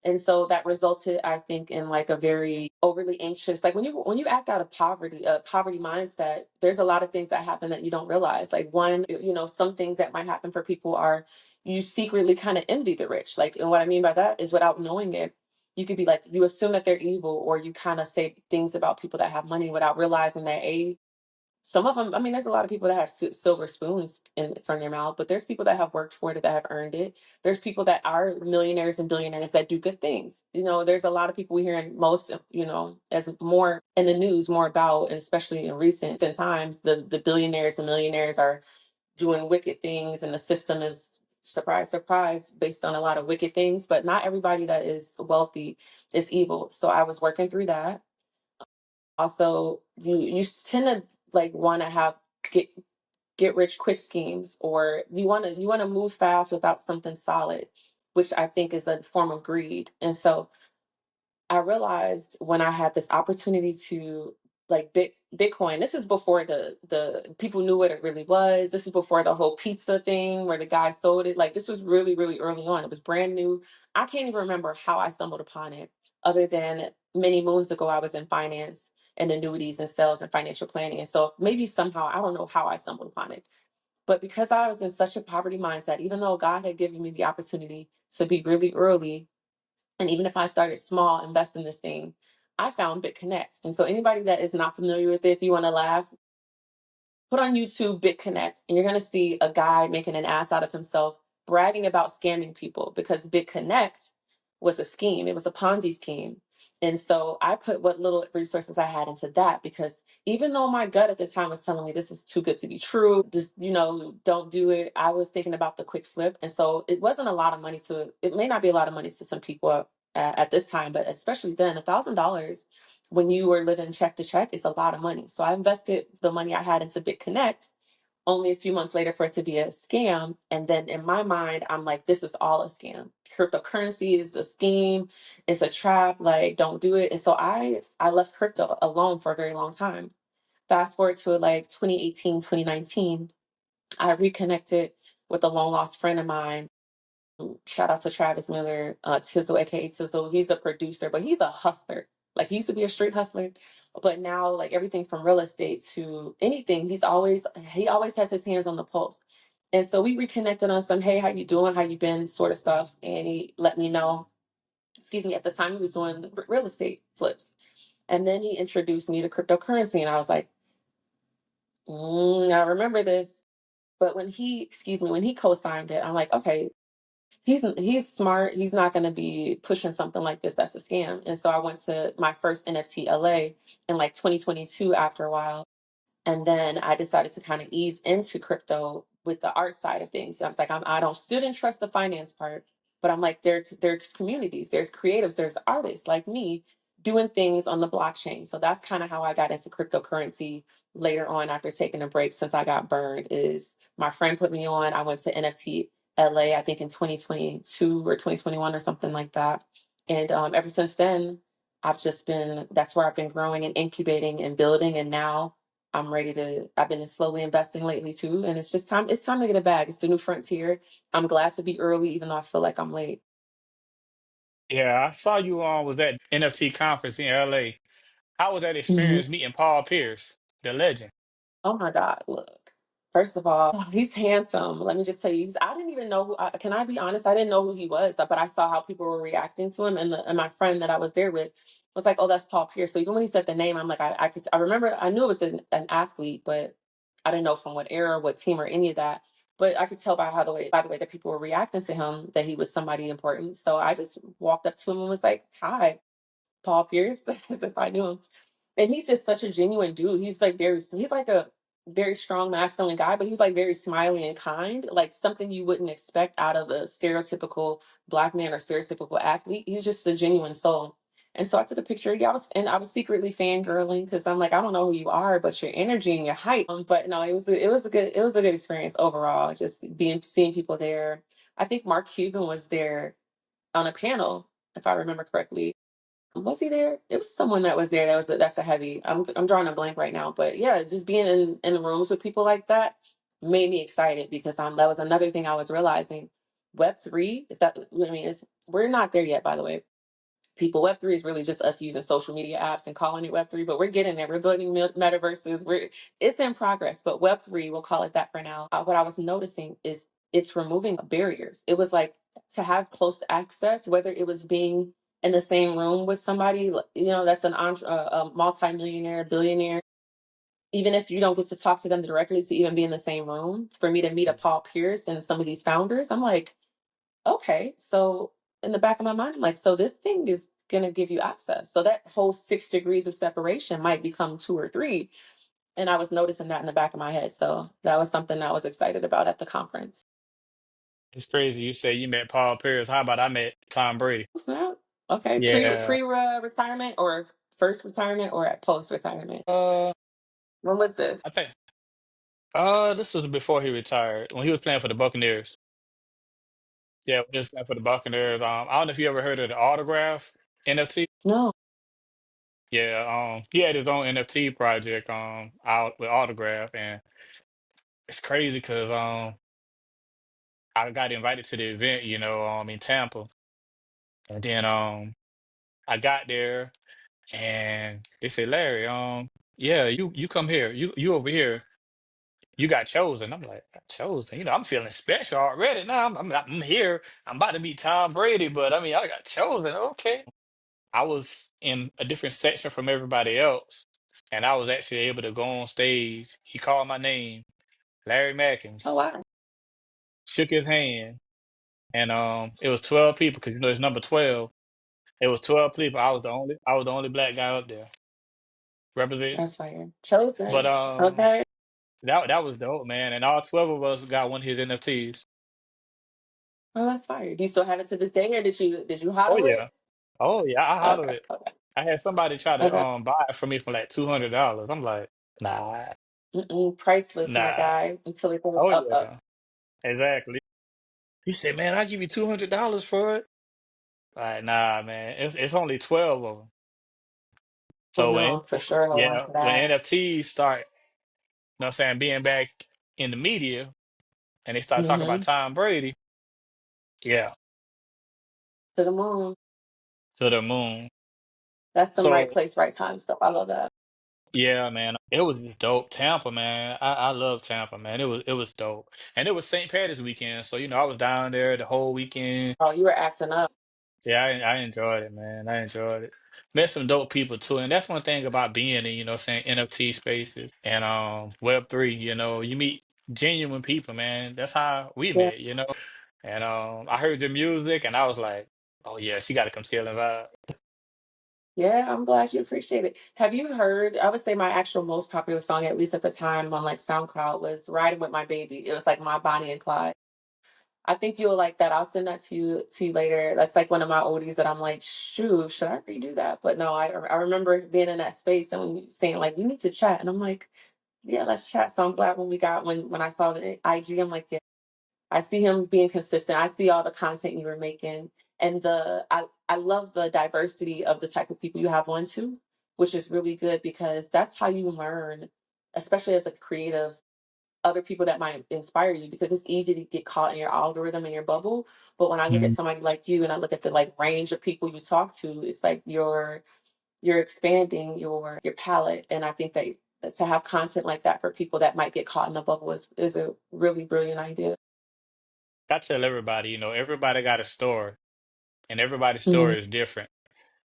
And so that resulted, I think, in like a very overly anxious, like when you act out of poverty, a poverty mindset, there's a lot of things that happen that you don't realize. Like one, some things that might happen for people are you secretly kind of envy the rich. Like, and what I mean by that is without knowing it, you could be like, you assume that they're evil, or you kind of say things about people that have money without realizing that some of them, I mean, there's a lot of people that have silver spoons in from their mouth, but there's people that have worked for it, that have earned it. There's people that are millionaires and billionaires that do good things. There's a lot of people we hear in most, as more in the news, more about, and especially in recent times, the billionaires and millionaires are doing wicked things, and the system is, surprise, surprise, based on a lot of wicked things. But not everybody that is wealthy is evil. So I was working through that. Also, you tend to like want to have get get rich quick schemes, or you want to move fast without something solid, which I think is a form of greed. And so I realized when I had this opportunity to like Bitcoin. This is before the people knew what it really was. This is before the whole pizza thing where the guy sold it. Like this was really really early on. It was brand new. I can't even remember how I stumbled upon it, other than many moons ago I was in finance and annuities and sales and financial planning. And so maybe somehow I don't know how I stumbled upon it, but because I was in such a poverty mindset, even though God had given me the opportunity to be really early, and even if I started small, invest in this thing, I found BitConnect. And so anybody that is not familiar with it, if you want to laugh, put on YouTube BitConnect, and you're going to see a guy making an ass out of himself, bragging about scamming people, because BitConnect was a scheme. It was a Ponzi scheme. And so I put what little resources I had into that, because even though my gut at the time was telling me this is too good to be true, just, don't do it, I was thinking about the quick flip. And so it wasn't a lot of money it may not be a lot of money to some people at this time, but especially then, $1,000 when you were living check to check is a lot of money. So I invested the money I had into BitConnect, only a few months later for it to be a scam. And then in my mind, I'm like, this is all a scam. Cryptocurrency is a scheme. It's a trap. Like, don't do it. And so I left crypto alone for a very long time. Fast forward to like 2018, 2019, I reconnected with a long lost friend of mine. Shout out to Travis Miller, Tizzle, aka Tizzle. He's a producer, but he's a hustler. Like, he used to be a street hustler, but now, like, everything from real estate to anything, he always has his hands on the pulse. And so we reconnected on some, hey, how you doing? How you been? Sort of stuff. And he let me know. Excuse me. At the time, he was doing real estate flips, and then he introduced me to cryptocurrency, and I was like, I remember this. But when he co-signed it, I'm like, okay, he's smart. He's not going to be pushing something like this that's a scam. And so I went to my first NFT LA in like 2022 after a while. And then I decided to kind of ease into crypto with the art side of things. I was like, I don't still didn't trust the finance part, but I'm like, there's communities, there's creatives, there's artists like me doing things on the blockchain. So that's kind of how I got into cryptocurrency later on after taking a break since I got burned. Is my friend put me on. I went to NFT LA, I think in 2022 or 2021 or something like that. And ever since then, that's where I've been growing and incubating and building. And now I've been slowly investing lately too. And it's time to get a bag. It's the new frontier. I'm glad to be early, even though I feel like I'm late. Yeah, I saw you on was that NFT conference in LA. How was that Mhm. experience meeting Paul Pierce, the legend? Oh my God, look. First of all, he's handsome. Let me just tell you, I didn't even know can I be honest? I didn't know who he was, but I saw how people were reacting to him. And my friend that I was there with was like, oh, that's Paul Pierce. So even when he said the name, I'm like, I remember, I knew it was an athlete, but I didn't know from what era, what team, or any of that. But I could tell by the way that people were reacting to him that he was somebody important. So I just walked up to him and was like, hi, Paul Pierce, as if I knew him. And he's just such a genuine dude. He's like a very strong masculine guy, but he's like very smiley and kind, like something you wouldn't expect out of a stereotypical black man or stereotypical athlete. He's just a genuine soul. And so I took a picture. Yeah, I was secretly fangirling because I'm like, I don't know who you are, but your energy and your height. But no, it was a good experience overall. Just seeing people there. I think Mark Cuban was there on a panel, if I remember correctly. Was he there? It was someone that was there. That's a heavy. I'm drawing a blank right now, but yeah, just being in rooms with people like that made me excited because that was another thing I was realizing. Web3, if that I mean, we're not there yet, by the way. People, Web3 is really just us using social media apps and calling it Web3, but we're getting there. We're building metaverses. It's in progress, but Web3, we'll call it that for now. What I was noticing is it's removing barriers. It was like to have close access, whether it was being in the same room with somebody, that's a multimillionaire, billionaire. Even if you don't get to talk to them directly, to even be in the same room, for me to meet a Paul Pierce and some of these founders, I'm like, okay, so in the back of my mind, I'm like, so this thing is going to give you access. So that whole 6 degrees of separation might become 2 or 3. And I was noticing that in the back of my head. So that was something I was excited about at the conference. It's crazy. You say you met Paul Pierce. How about I met Tom Brady? Snap. Okay. Yeah. Retirement or first retirement or at post retirement? Uh, When was this? I think this was before he retired when he was playing for the Buccaneers. Yeah, when he was playing for the Buccaneers. I don't know if you ever heard of the autograph NFT. No. Yeah, he had his own NFT project out with autograph, and it's crazy because I got invited to the event, in Tampa, and then I got there and they said, Larry, yeah, you come here, you over here, you got chosen. I'm like, got chosen, I'm feeling special already. Now I'm here, I'm about to meet Tom Brady, but I mean, I got chosen. Okay, I was in a different section from everybody else, and I was actually able to go on stage. He called my name, Larry Oh, Mackins, wow. shook his hand, and it was 12 people because it's number 12. It was 12 people. I was the only black guy up there representing. That's fire. But Chosen. Okay. that was dope, man. And all 12 of us got one of his NFTs. Oh, that's fire. Do you still have it to this day, or did you Oh hodl yeah. it? Oh yeah, I Okay. hollered it. Okay. I had somebody try to Okay. buy it for me for like $200. I'm like, nah, Mm-mm, priceless, my nah. guy. Until it goes Oh up, up. yeah. Exactly. He said, man, I give you $200 for it. Like, nah, man. It's only 12 of them. Oh So no, for sure. Hold on yeah, to when that. NFTs start, know what I'm saying, being back in the media and they start talking about Mm-hmm. Tom Brady, yeah, To the moon. to the moon. That's some right So place, right time stuff. I love that. yeah, man, it was just dope. Tampa, man. I love Tampa, man. It was dope. And it was St. Patty's weekend. So, I was down there the whole weekend. Oh, you were acting up. Yeah, I enjoyed it, man. I enjoyed it. Met some dope people too. And that's one thing about being in, saying NFT spaces and Web3, you meet genuine people, man. That's how we Yeah. met. And I heard the music and I was like, oh yeah, she gotta come chill and vibe. Yeah, I'm glad you appreciate it. Have you heard? I would say my actual most popular song, at least at the time on like SoundCloud, was "Riding with My Baby." It was like my Bonnie and Clyde. I think you'll like that. I'll send that to you later. That's like one of my oldies that I'm like, shoot, should I redo that? But no, I remember being in that space and when you saying like, we need to chat, and I'm like, yeah, let's chat. So I'm glad when I saw the IG, I'm like, yeah, I see him being consistent. I see all the content you were making, and I love the diversity of the type of people you have on too, which is really good because that's how you learn, especially as a creative, other people that might inspire you because it's easy to get caught in your algorithm and your bubble. But when I look at Mhm. somebody like you and I look at the like range of people you talk to, it's like you're expanding your palette. And I think that to have content like that for people that might get caught in the bubble is a really brilliant idea. I tell everybody, everybody got a story and everybody's Mhm. story is different.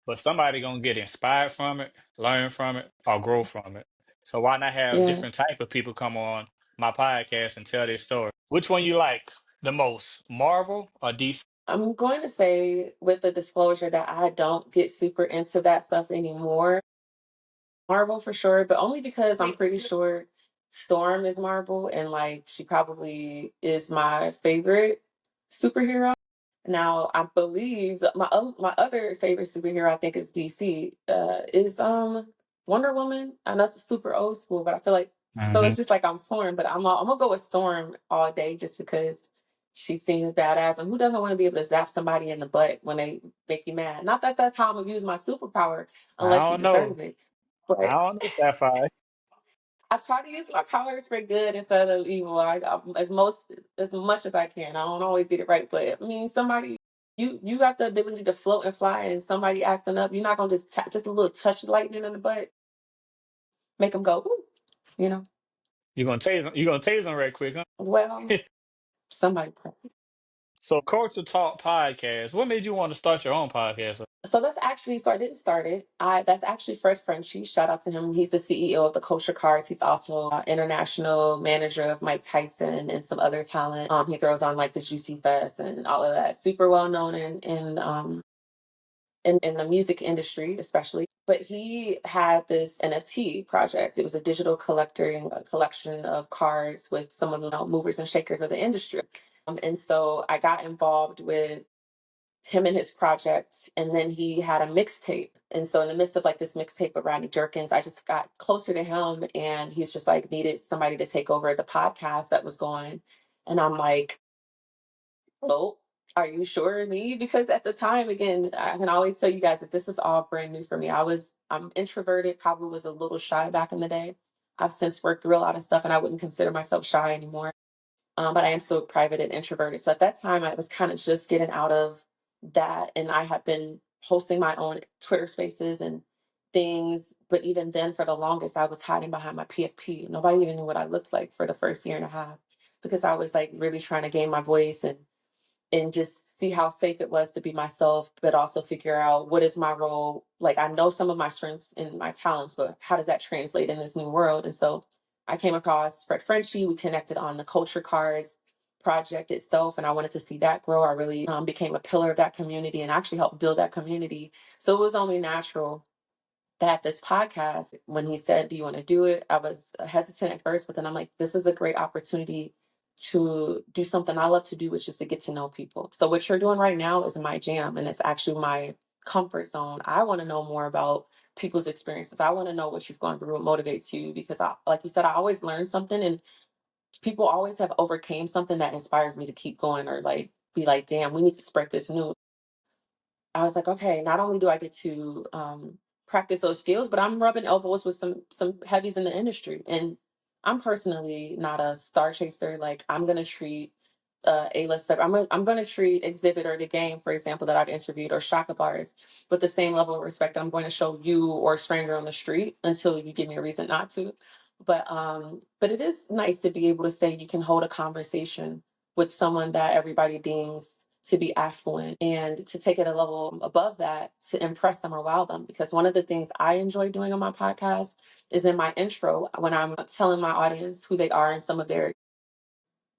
But somebody gonna get inspired from it, learn from it, or grow from it. So why not have Yeah. different type of people come on my podcast and tell their story? Which one you like the most, Marvel or DC? I'm going to say with the disclosure that I don't get super into that stuff anymore. Marvel for sure, but only because I'm pretty sure Storm is Marvel and like she probably is my favorite superhero. Now I believe that my other favorite superhero I think is DC. Is Wonder Woman. I know it's super old school, but I feel like so Hmm. it's just like I'm torn. But I'm gonna go with Storm all day just because she seems badass, and who doesn't want to be able to zap somebody in the butt when they make you mad? Not that that's how I'm gonna use my superpower I unless you don't know. deserve it. I But don't know, Sapphire. I try to use my powers for good instead of evil. As much as I can. I don't always get it right, but I mean, somebody you got the ability to float and fly, and somebody acting up, you're not gonna just a little touch lightning in the butt, make them go, ooh, you know. You gonna tase them right quick, huh? Well, somebody. So Culture Talk podcast. What made you want to start your own podcast? So that's actually so I didn't start it. I That's actually Fred Frenchy. Shout out to him. He's the CEO of the Kosher Cars. He's also international manager of Mike Tyson and some other talent. He throws on like the Juicy Fest and all of that. Super well known in the music industry, especially. But he had this NFT project. It was a digital collecting a collection of cards with some of the movers and shakers of the industry. And so I got involved with him and his project, and then he had a mixtape. And so in the midst of like this mixtape with Rodney Jerkins, I just got closer to him, and he's just like needed somebody to take over the podcast that was going. And I'm like, oh, are you sure me? Because at the time, again, I can always tell you guys that this is all brand new for me. I'm introverted, probably was a little shy back in the day. I've since worked through a lot of stuff, and I wouldn't consider myself shy anymore. But I am still private and introverted. So at that time, I was kind of just getting out of that. And I had been hosting my own Twitter spaces and things. But even then, for the longest, I was hiding behind my PFP. Nobody even knew what I looked like for the first year and a half because I was like really trying to gain my voice and just see how safe it was to be myself, but also figure out what is my role. Like I know some of my strengths and my talents, but how does that translate in this new world? And so I came across Fred Frenchy. We connected on the Culture Cards project itself, and I wanted to see that grow. I really became a pillar of that community and actually helped build that community. So it was only natural that this podcast, when he said, "Do you want to do it?" I was hesitant at first, but then I'm like, this is a great opportunity to do something I love to do, which is to get to know people. So what you're doing right now is my jam, and it's actually my comfort zone. I want to know more about people's experiences. I want to know what you've gone through, what motivates you, because like you said, I always learn something, and people always have overcame something that inspires me to keep going, or like be like, damn, we need to spread this news. I was like, okay, not only do I get to practice those skills, but I'm rubbing elbows with some heavies in the industry. And I'm personally not a star chaser. Like I'm gonna treat A-list. I'm gonna treat Exhibit or The Game, for example, that I've interviewed, or Shaka Bars, with the same level of respect I'm going to show you or a stranger on the street until you give me a reason not to. But it is nice to be able to say you can hold a conversation with someone that everybody deems to be affluent, and to take it a level above that to impress them or wow them. Because one of the things I enjoy doing on my podcast is in my intro, when I'm telling my audience who they are and some of their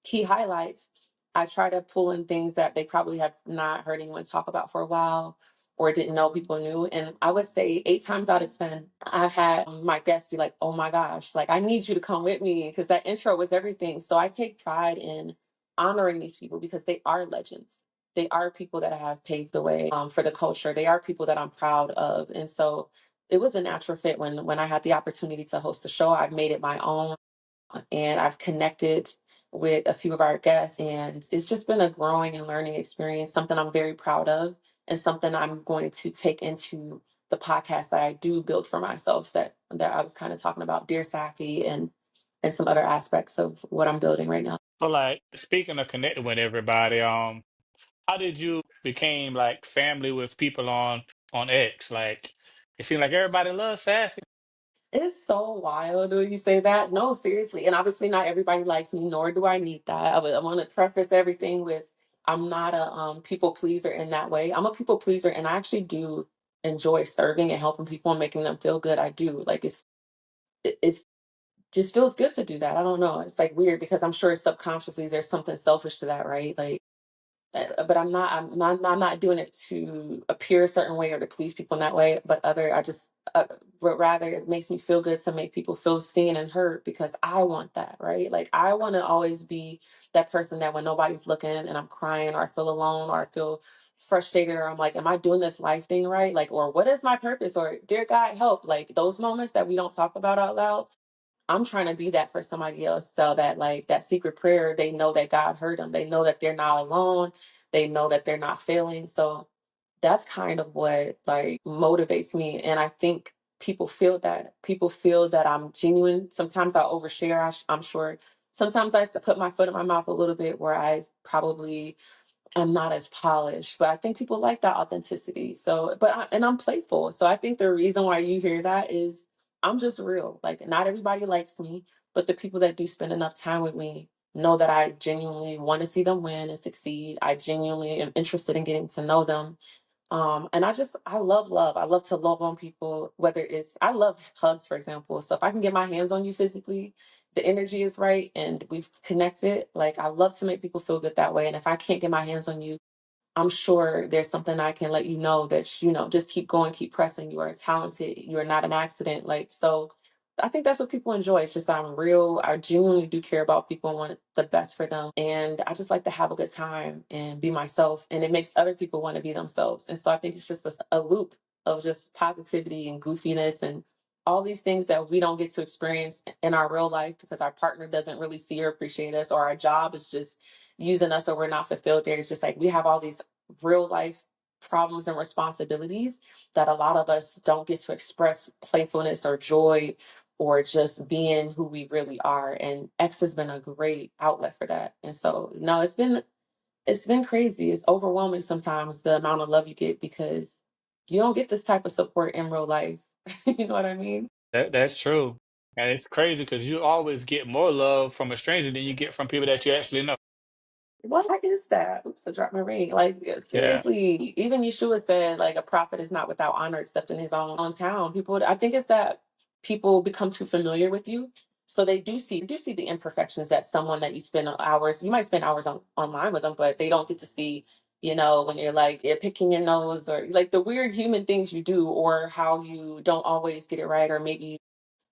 key highlights, I try to pull in things that they probably have not heard anyone talk about for a while or didn't know people knew. And I would say 8 times out of 10, I've had my guests be like, oh my gosh, like I need you to come with me, because that intro was everything. So I take pride in honoring these people because they are legends. They are people that have paved the way for the culture. They are people that I'm proud of. And so it was a natural fit when I had the opportunity to host the show. I've made it my own, and I've connected with a few of our guests, and it's just been a growing and learning experience, something I'm very proud of, and something I'm going to take into the podcast that I do build for myself, that I was kind of talking about, Dear Sappy, and some other aspects of what I'm building right now. So like speaking of connecting with everybody, how did you became like family with people on X? Like it seemed like everybody loves Sappy. It's so wild when you say that. No, seriously. And obviously not everybody likes me, nor do I need that. I want to preface everything with, I'm not a people pleaser in that way. I'm a people pleaser, and I actually do enjoy serving and helping people and making them feel good. I do. Like it's just feels good to do that. I don't know. It's like weird because I'm sure subconsciously there's something selfish to that, right? Like but I'm not doing it to appear a certain way or to please people in that way, but I just but rather it makes me feel good to make people feel seen and heard, because I want that, right? Like I want to always be that person that when nobody's looking and I'm crying, or I feel alone, or I feel frustrated, or I'm like, am I doing this life thing right? Like, or what is my purpose, or dear God help, like those moments that we don't talk about out loud. I'm trying to be that for somebody else, so that like that secret prayer, they know that God heard them. They know that they're not alone. They know that they're not failing. So that's kind of what like motivates me. And I think people feel that. People feel that I'm genuine. Sometimes I overshare. I'm sure. Sometimes I put my foot in my mouth a little bit, where I probably I'm not as polished, but I think people like that authenticity. So, and I'm playful. So I think the reason why you hear that is I'm just real. Like not everybody likes me, but the people that do spend enough time with me know that I genuinely want to see them win and succeed. I genuinely am interested in getting to know them. And I love love. I love to love on people, whether I love hugs, for example. So if I can get my hands on you physically, the energy is right and we've connected, like I love to make people feel good that way. And if I can't get my hands on you, I'm sure there's something I can let you know that, just keep going, keep pressing. You are talented. You are not an accident. Like, so I think that's what people enjoy. It's just I'm real. I genuinely do care about people and want the best for them. And I just like to have a good time and be myself. And it makes other people want to be themselves. And so I think it's just a loop of just positivity and goofiness and all these things that we don't get to experience in our real life because our partner doesn't really see or appreciate us, or our job is just using us, or we're not fulfilled there. It's just like we have all these real life problems and responsibilities that a lot of us don't get to express playfulness or joy, or just being who we really are. And X has been a great outlet for that. And so no, it's been crazy. It's overwhelming sometimes, the amount of love you get, because you don't get this type of support in real life. You know what I mean? That's true. And it's crazy because you always get more love from a stranger than you get from people that you actually know. What is that? Oops, I dropped my ring. Like, Yeah. seriously, even Yeshua said, like, a prophet is not without honor except in his own town. I think it's that people become too familiar with you. So they do see the imperfections that someone that you might spend hours online with them, but they don't get to see, when you're like picking your nose or like the weird human things you do, or how you don't always get it right, or maybe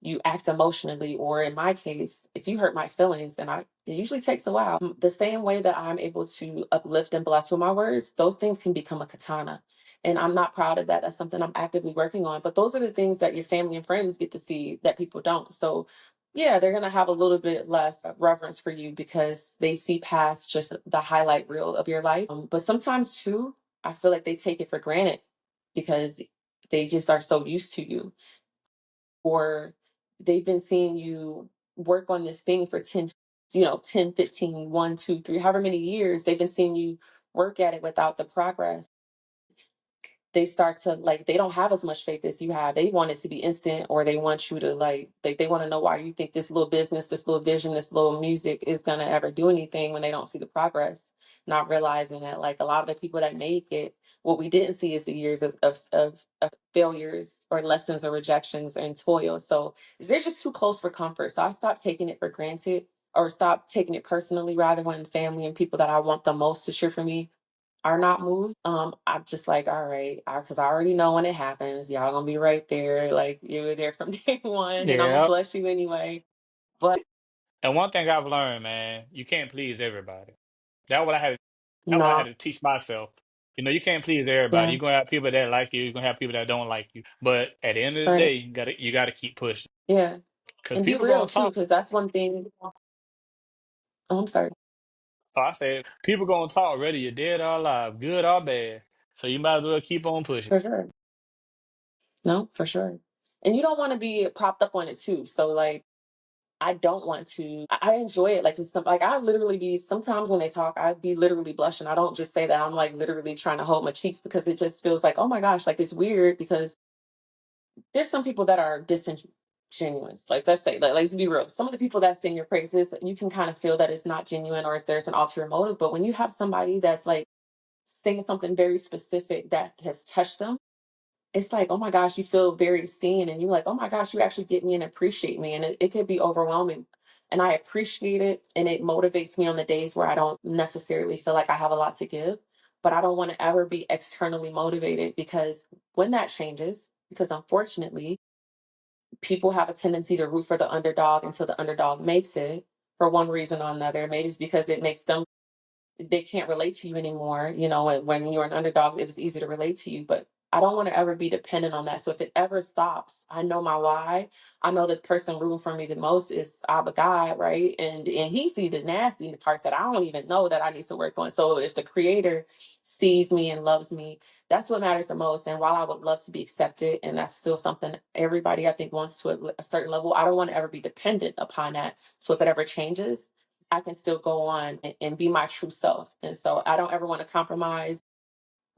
you act emotionally, or in my case, if you hurt my feelings, and it usually takes a while. The same way that I'm able to uplift and bless with my words, those things can become a katana. And I'm not proud of that. That's something I'm actively working on. But those are the things that your family and friends get to see that people don't. So yeah, they're gonna have a little bit less reverence for you because they see past just the highlight reel of your life. But sometimes too, I feel like they take it for granted because they just are so used to you, or they've been seeing you work on this thing for 10, 15, 1, 2, 3, however many years they've been seeing you work at it without the progress. They start to like, they don't have as much faith as you have. They want it to be instant, or they want you to like, they want to know why you think this little business, this little vision, this little music is going to ever do anything when they don't see the progress. Not realizing that like a lot of the people that make it, what we didn't see is the years of failures or lessons or rejections and toil. So they're just too close for comfort. So I stopped taking it for granted, or stop taking it personally, rather, when family and people that I want the most to cheer for me are not moved. I'm just like, all right, because I already know when it happens, y'all gonna be right there. Like you were there from day one, and I'm gonna Yeah. bless you anyway. But And one thing I've learned, man, you can't please everybody. That what I had. That's what I had no, to teach myself. You can't please everybody. yeah, You're gonna have people that like you. You're gonna have people that don't like you. But at the end of the right, day, you gotta keep pushing. yeah, Cause and be people real gonna too, talk. because that's one thing. Oh, I'm sorry, So I said, people gonna talk, whether you're dead or alive, good or bad. So you might as well keep on pushing. for sure. No, for sure. And you don't want to be propped up on it too. So like, I don't want to. I enjoy it. Like, I literally be sometimes when they talk, I'd be literally blushing. I don't just say that. I'm like literally trying to hold my cheeks because it just feels like, oh my gosh, like it's weird because there's some people that are disingenuous. Like, let's say, like, let's be real. Some of the people that sing your praises, you can kind of feel that it's not genuine, or if there's an ulterior motive. But when you have somebody that's like saying something very specific that has touched them, it's like, oh my gosh, you feel very seen, and you're like, oh my gosh, you actually get me and appreciate me. And it could be overwhelming. And I appreciate it, and it motivates me on the days where I don't necessarily feel like I have a lot to give. But I don't want to ever be externally motivated, because when that changes, because unfortunately, people have a tendency to root for the underdog until the underdog makes it for one reason or another. Maybe it's because it makes them, they can't relate to you anymore. When you're an underdog, it was easy to relate to you, but I don't want to ever be dependent on that. So if it ever stops, I know my why. I know the person rooting for me the most is Abba God, right? And he sees the nasty parts that I don't even know that I need to work on. So if the creator sees me and loves me, that's what matters the most. And while I would love to be accepted, and that's still something everybody I think wants to a certain level, I don't want to ever be dependent upon that. So if it ever changes, I can still go on and be my true self. And so I don't ever want to compromise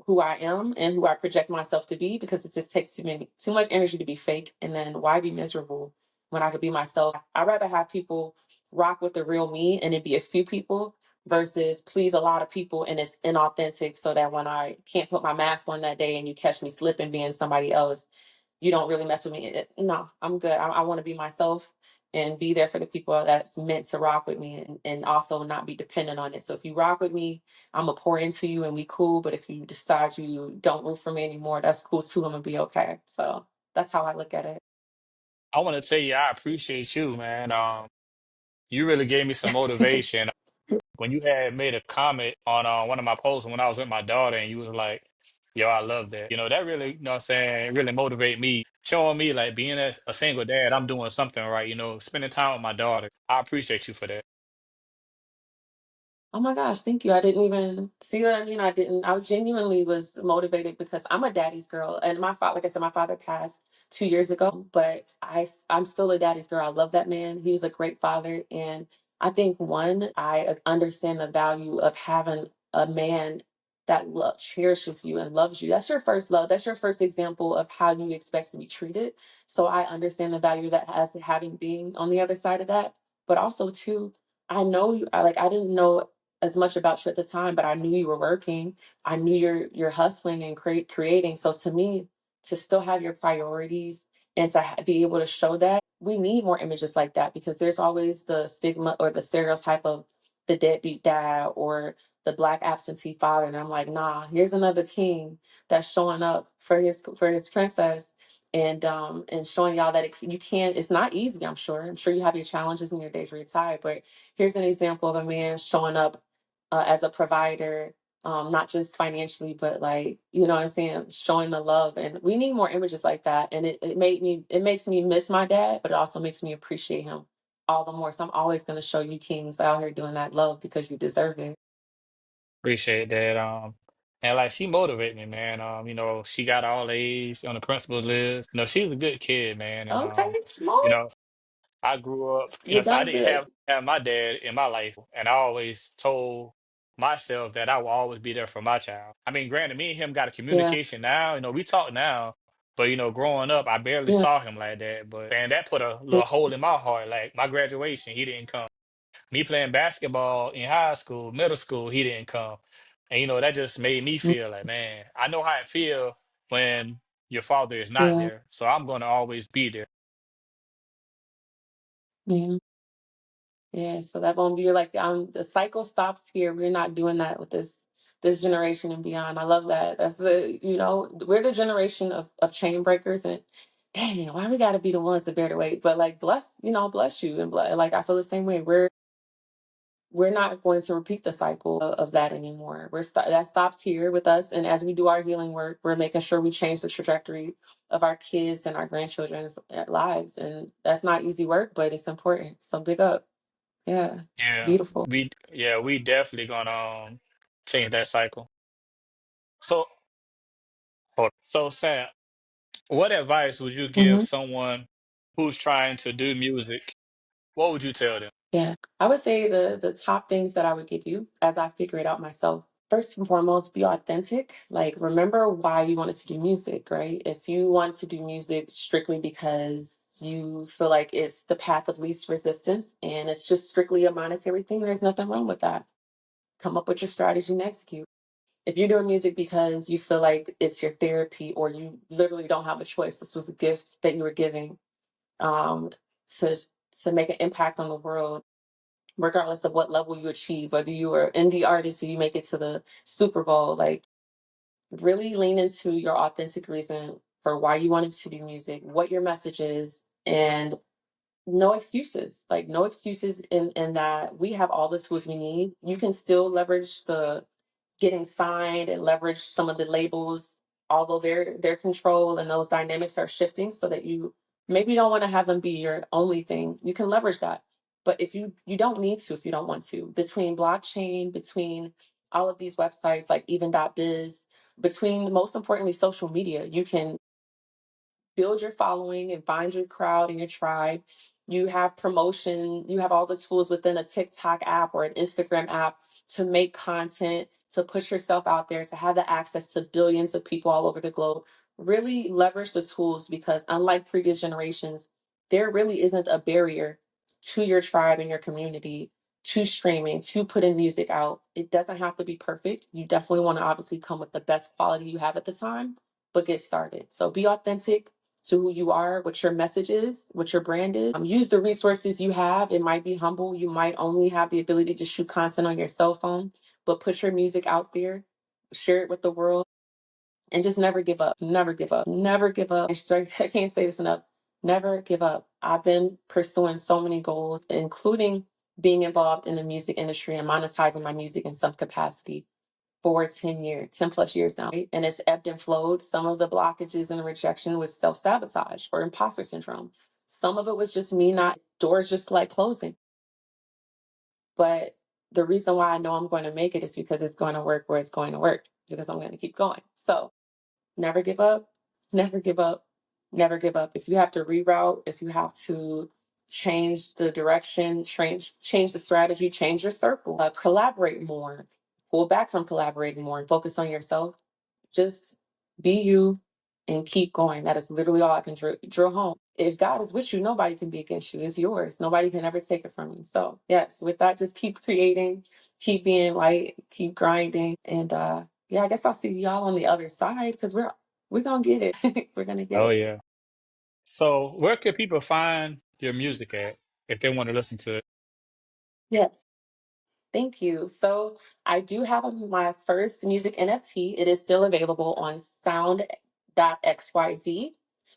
who I am and who I project myself to be, because it just takes too much energy to be fake. And then why be miserable when I could be myself? I'd rather have people rock with the real me and it be a few people versus please a lot of people and it's inauthentic, so that when I can't put my mask on that day and you catch me slipping being somebody else, you don't really mess with me. No, I'm good. I want to be myself and be there for the people that's meant to rock with me, and also not be dependent on it. So if you rock with me, I'm gonna pour into you and we cool. But if you decide you don't root for me anymore, that's cool too. I'm gonna be okay. So that's how I look at it. I want to tell you, I appreciate you, man. You really gave me some motivation when you had made a comment on one of my posts when I was with my daughter, and you was like, "Yo, I love that." That really, what I'm saying, really motivate me, showing me like being a single dad, I'm doing something right. Spending time with my daughter. I appreciate you for that. Oh my gosh, thank you. I didn't even see what I mean. I was genuinely was motivated because I'm a daddy's girl, and my father, like I said, my father passed 2 years ago, but I'm still a daddy's girl. I love that man. He was a great father. And I think one, I understand the value of having a man that cherishes you and loves you. That's your first love. That's your first example of how you expect to be treated. So I understand the value that has having being on the other side of that. But also too, I know you, I didn't know as much about you at the time, but I knew you were working. I knew you're hustling and creating. So to me, to still have your priorities and to be able to show that we need more images like that because there's always the stigma or the stereotype of the deadbeat dad or the black absentee father. And I'm like, nah, here's another king that's showing up for his princess and showing y'all that you can. It's not easy. I'm sure you have your challenges in your days where you're tired, but here's an example of a man showing up as a provider, not just financially, but like, you know what I'm saying, showing the love. And we need more images like that. And it makes me miss my dad, but it also makes me appreciate him all the more. So I'm always going to show you kings out here doing that love because you deserve it. Appreciate that. And like she motivated me, man. She got all A's on the principal list. She's a good kid, man. And Okay, you smart. know, I grew up, You so I done didn't good. have my dad in my life, and I always told myself that I will always be there for my child. I mean, granted, me and him got a Yeah, communication now. We talk now, but growing up, I barely yeah, saw him like that. But man, that put a yeah, little hole in my heart. Like my graduation, he didn't come. Me playing basketball in high school, middle school, he didn't come. And that just made me mm, feel like, man, I know how it feel when your father is not yeah, there. So I'm gonna always be there. yeah. Yeah, so that won't be like the cycle stops here. We're not doing that with this generation and beyond. I love that. That's we're the generation of chain breakers and dang, why we gotta be the ones to bear the weight? But like bless you and like I feel the same way. We're not going to repeat the cycle of that anymore. That stops here with us, and as we do our healing work, we're making sure we change the trajectory of our kids and our grandchildren's lives, and that's not easy work, but it's important. So big up. Yeah. Yeah, Beautiful. we definitely gonna change that cycle. So, so Sam, what advice would you give Hmm. someone who's trying to do music? What would you tell them? Yeah. I would say the top things that I would give you as I figure it out myself. First and foremost, be authentic. Like remember why you wanted to do music, right? If you want to do music strictly because you feel like it's the path of least resistance and it's just strictly a monetary thing, there's nothing wrong with that. Come up with your strategy and execute. If you're doing music because you feel like it's your therapy or you literally don't have a choice, this was a gift that you were giving um, to to make an impact on the world, regardless of what level you achieve, whether you are an indie artist or you make it to the Super Bowl, like really lean into your authentic reason for why you wanted to do music, what your message is, and no excuses. Like no excuses in that we have all the tools we need. You can still leverage the getting signed and leverage some of the labels, although their control and those dynamics are shifting so that you maybe don't want to have them be your only thing. You can leverage that. But if you don't need to if you don't want to. Between blockchain, between all of these websites like even.biz, between most importantly social media, you can build your following and find your crowd and your tribe. You have promotion, you have all the tools within a TikTok app or an Instagram app to make content, to push yourself out there, to have the access to billions of people all over the globe. Really leverage the tools because, unlike previous generations, there really isn't a barrier to your tribe and your community, to streaming, to putting music out. It doesn't have to be perfect. You definitely want to obviously come with the best quality you have at the time, but get started. So be authentic to who you are, what your message is, what your brand is. Use the resources you have. It might be humble. You might only have the ability to shoot content on your cell phone, but push your music out there, share it with the world, and just never give up. Never give up. Never give up. I can't say this enough. Never give up. I've been pursuing so many goals, including being involved in the music industry and monetizing my music in some capacity for 10 years, 10 plus years now. Right? And it's ebbed and flowed. Some of the blockages and rejection was self sabotage or imposter syndrome. Some of it was just me not, doors just like closing. But the reason why I know I'm going to make it is because it's going to work where it's going to work, because I'm going to keep going. So never give up, never give up, never give up. If you have to reroute, if you have to change the direction, change the strategy, change your circle, collaborate more, pull back from collaborating more and focus on yourself. Just be you and keep going. That is literally all I can drill home. If God is with you, nobody can be against you. It's yours. Nobody can ever take it from you. So yes, with that, just keep creating, keep being light, keep grinding. And yeah, I guess I'll see y'all on the other side because we're gonna get it. We're gonna get Oh it. yeah. So where can people find your music at if they want to listen to it. Yes. Thank you. So I do have my first music NFT. It is still available on sound.xyz.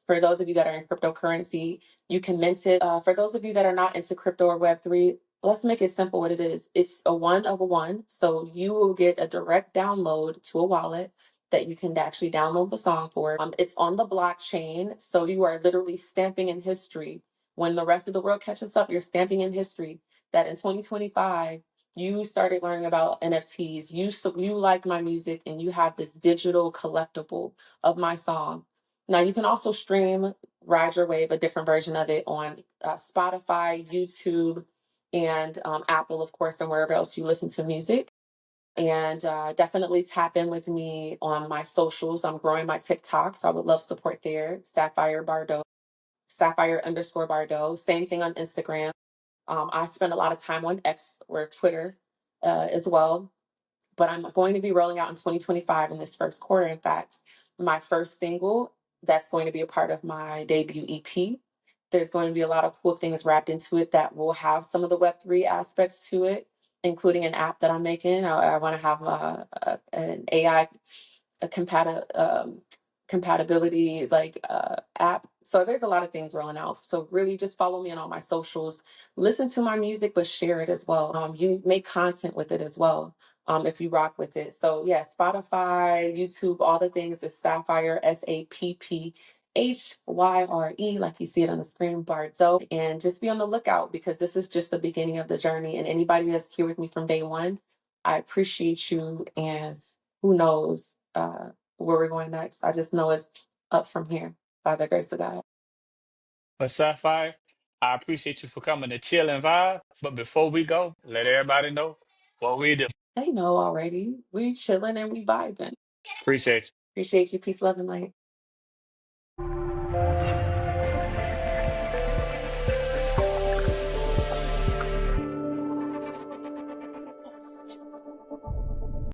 For those of you that are in cryptocurrency, you can mint it. For those of you that are not into crypto or Web3, let's make it simple what it is. It's a one of a one. So you will get a direct download to a wallet that you can actually download the song for. It's on the blockchain. So you are literally stamping in history. When the rest of the world catches up, you're stamping in history that in 2025, you started learning about NFTs. You like my music, and you have this digital collectible of my song. Now you can also stream Ride Your Wave, a different version of it, on Spotify, YouTube, and Apple, of course, and wherever else you listen to music. And definitely tap in with me on my socials. I'm growing my TikTok, so I would love support there. Sapphyre Bardot, Sapphyre_Bardot. Same thing on Instagram. I spend a lot of time on X or Twitter as well, but I'm going to be rolling out in 2025 in this first quarter. In fact, my first single that's going to be a part of my debut EP. There's going to be a lot of cool things wrapped into it that will have some of the Web3 aspects to it, including an app that I'm making. I want to have an AI a compatibility app. So there's a lot of things rolling out. So really just follow me on all my socials. Listen to my music, but share it as well. You make content with it as well. If you rock with it. So yeah, Spotify, YouTube, all the things is Sapphyre, Sapphyre, like you see it on the screen, Bardot. And just be on the lookout because this is just the beginning of the journey. And anybody that's here with me from day one, I appreciate you. And who knows where we're going next. I just know it's up from here by the grace of God. But Sapphire, I appreciate you for coming to chill and vibe. But before we go, let everybody know what we do. They know already. We chilling and we vibing. Appreciate you. Appreciate you. Peace, love, and light.